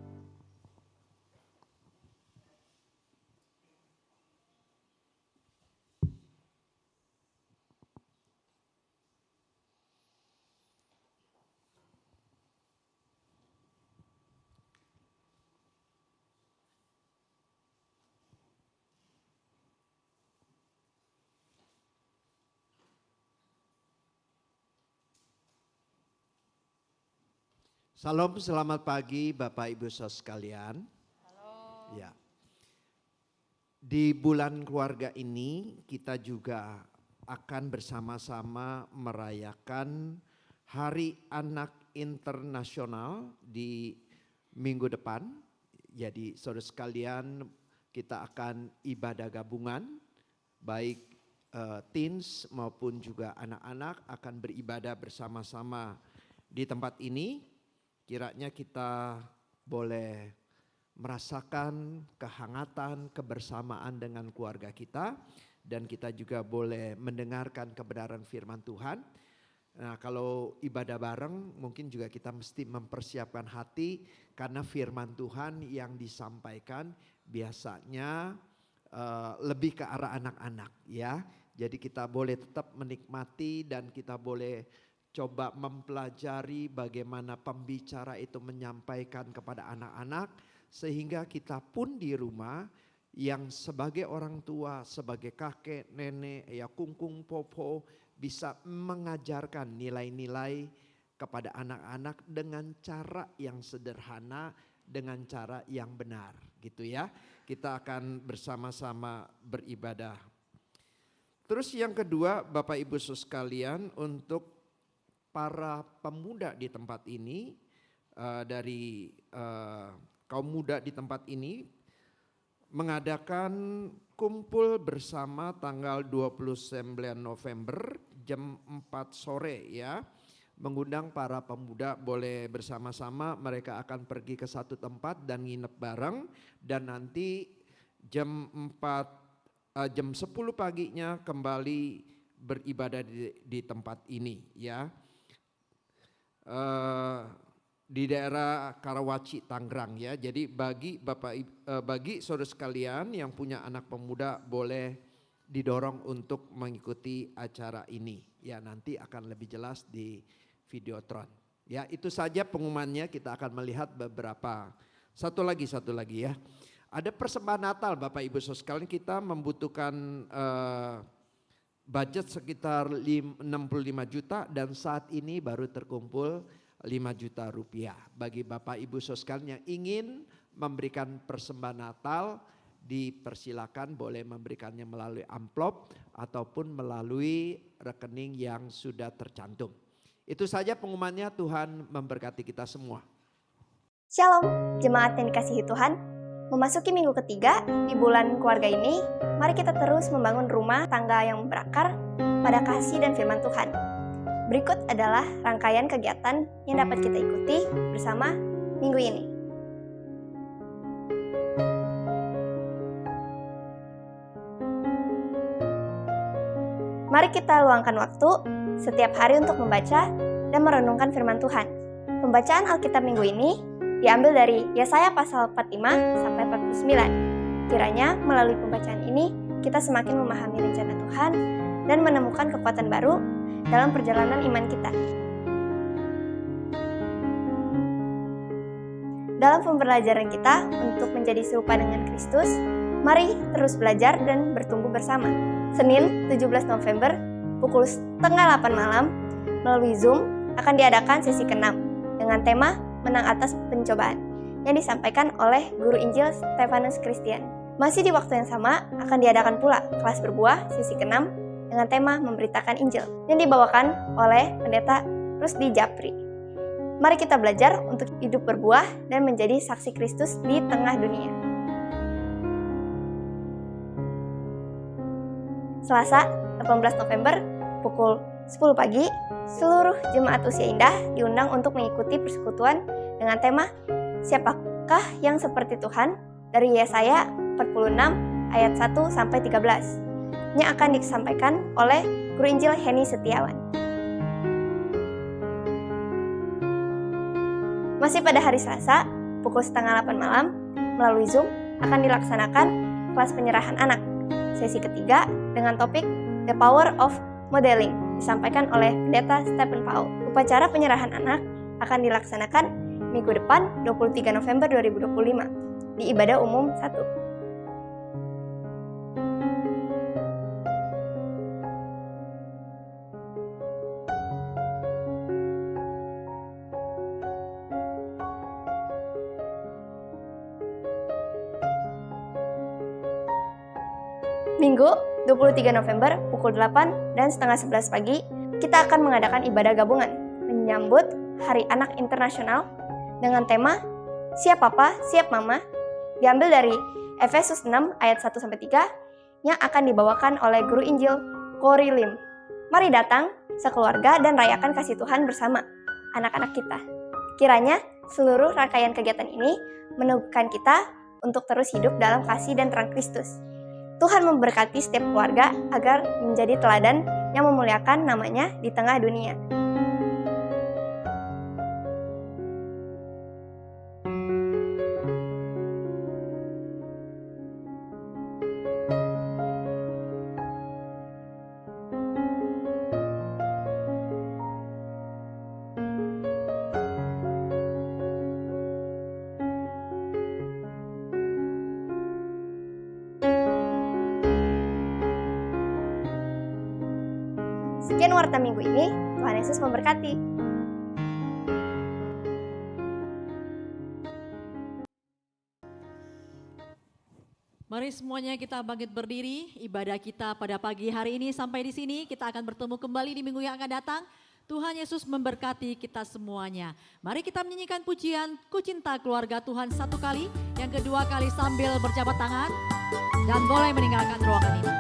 Salam, selamat pagi Bapak Ibu Saudara sekalian. Ya. Di bulan keluarga ini kita juga akan bersama-sama merayakan Hari Anak Internasional di minggu depan. Jadi saudara sekalian, kita akan ibadah gabungan, baik teens maupun juga anak-anak akan beribadah bersama-sama di tempat ini. Kiranya kita boleh merasakan kehangatan, kebersamaan dengan keluarga kita. Dan kita juga boleh mendengarkan kebenaran firman Tuhan. Nah, kalau ibadah bareng mungkin juga kita mesti mempersiapkan hati. Karena firman Tuhan yang disampaikan biasanya lebih ke arah anak-anak ya. Jadi kita boleh tetap menikmati dan kita boleh coba mempelajari bagaimana pembicara itu menyampaikan kepada anak-anak. Sehingga kita pun di rumah yang sebagai orang tua, sebagai kakek, nenek, ya kungkung, popo bisa mengajarkan nilai-nilai kepada anak-anak dengan cara yang sederhana, dengan cara yang benar gitu ya. Kita akan bersama-sama beribadah. Terus yang kedua Bapak Ibu Saudara sekalian, untuk para pemuda di tempat ini, dari kaum muda di tempat ini mengadakan kumpul bersama tanggal 29 November jam 4 sore ya. Mengundang para pemuda boleh bersama-sama, mereka akan pergi ke satu tempat dan nginep bareng. Dan nanti jam 10 paginya kembali beribadah di tempat ini ya. Di daerah Karawaci, Tangerang ya. Jadi bagi saudara sekalian yang punya anak pemuda boleh didorong untuk mengikuti acara ini. Ya, nanti akan lebih jelas di Videotron. Ya, itu saja pengumumannya. Kita akan melihat beberapa. Satu lagi ya. Ada persembahan Natal Bapak Ibu Saudara sekalian, kita membutuhkan budget sekitar 65 juta dan saat ini baru terkumpul 5 juta rupiah. Bagi Bapak Ibu Saudara sekalian yang ingin memberikan persembahan Natal, dipersilakan boleh memberikannya melalui amplop ataupun melalui rekening yang sudah tercantum. Itu saja pengumumannya, Tuhan memberkati kita semua. Shalom, jemaat yang dikasihi Tuhan. Memasuki minggu ketiga di bulan keluarga ini, mari kita terus membangun rumah tangga yang berakar pada kasih dan firman Tuhan. Berikut adalah rangkaian kegiatan yang dapat kita ikuti bersama minggu ini. Mari kita luangkan waktu setiap hari untuk membaca dan merenungkan firman Tuhan. Pembacaan Alkitab minggu ini diambil dari Yesaya pasal 45 sampai 49. Kiranya melalui pembacaan ini kita semakin memahami rencana Tuhan dan menemukan kekuatan baru dalam perjalanan iman kita. Dalam pembelajaran kita untuk menjadi serupa dengan Kristus, mari terus belajar dan bertumbuh bersama. Senin 17 November pukul 7:30 malam melalui Zoom akan diadakan sesi ke-6 dengan tema Menang Atas Pencobaan yang disampaikan oleh Guru Injil Stefanus Christian. Masih di waktu yang sama akan diadakan pula kelas berbuah sesi ke-6 dengan tema Memberitakan Injil yang dibawakan oleh Pendeta Rusdi Japri. Mari kita belajar untuk hidup berbuah dan menjadi saksi Kristus di tengah dunia. Selasa, 18 November, pukul 10 pagi, seluruh jemaat usia indah diundang untuk mengikuti persekutuan dengan tema Siapakah yang seperti Tuhan dari Yesaya 46 ayat 1 sampai 13 yang akan disampaikan oleh Guru Injil Heni Setiawan. Masih pada hari Selasa, pukul 7:30 malam, melalui Zoom akan dilaksanakan kelas penyerahan anak. Sesi ketiga dengan topik The Power of Modeling, disampaikan oleh Pendeta Stephen Paul. Upacara penyerahan anak akan dilaksanakan minggu depan, 23 November 2025, di Ibadah Umum 1. Minggu 23 November pukul 8 dan setengah 11 pagi, kita akan mengadakan ibadah gabungan menyambut Hari Anak Internasional dengan tema Siap Papa, Siap Mama, diambil dari Efesus 6 ayat 1-3 yang akan dibawakan oleh Guru Injil Cory Lim. Mari datang sekeluarga dan rayakan kasih Tuhan bersama anak-anak kita. Kiranya seluruh rangkaian kegiatan ini meneguhkan kita untuk terus hidup dalam kasih dan terang Kristus. Tuhan memberkati setiap keluarga agar menjadi teladan yang memuliakan namanya di tengah dunia. Sekian warta minggu ini, Tuhan Yesus memberkati. Mari semuanya kita bangkit berdiri, ibadah kita pada pagi hari ini sampai di sini, kita akan bertemu kembali di minggu yang akan datang. Tuhan Yesus memberkati kita semuanya. Mari kita menyanyikan pujian Ku Cinta Keluarga Tuhan satu kali, yang kedua kali sambil berjabat tangan, dan boleh meninggalkan ruangan ini.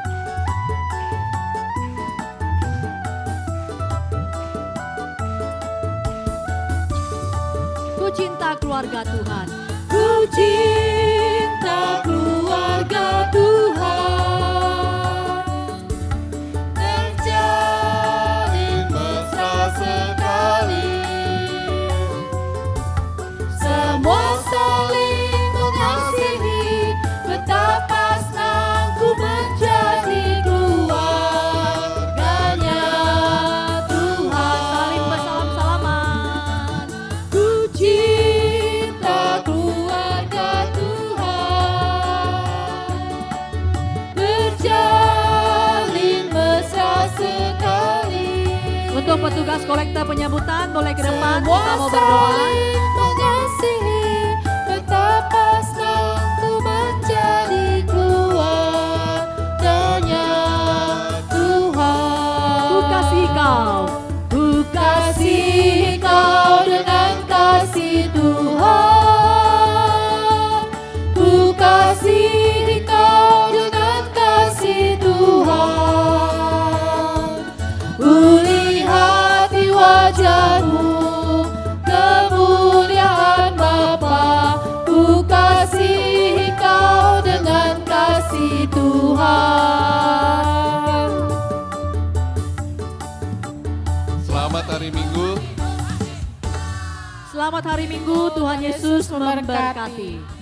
Ku cinta keluarga Tuhan. Ku cinta keluarga Tuhan, terjalin mesra sekali, semua saling mengasihi, betapa senang ku menjadi keluarganya Tuhan. Saling bersalam-salaman. Ku cinta keluarga Tuhan, berjalin mesra sekali. Untuk petugas kolekta penyambutan boleh ke depan, Semua kita mau berdoa. saling mengasihi, betapa senang ku menjadi keluarganya Tuhan. Ku kasih kau, ku Kasih kau dengan kasih Tuhan, ku kasih kau dengan kasih Tuhan. Ku lihat di wajahmu kemuliaan Bapa, ku kasih kau dengan kasih Tuhan. Selamat hari Minggu. Selamat hari Minggu, Tuhan Yesus memberkati.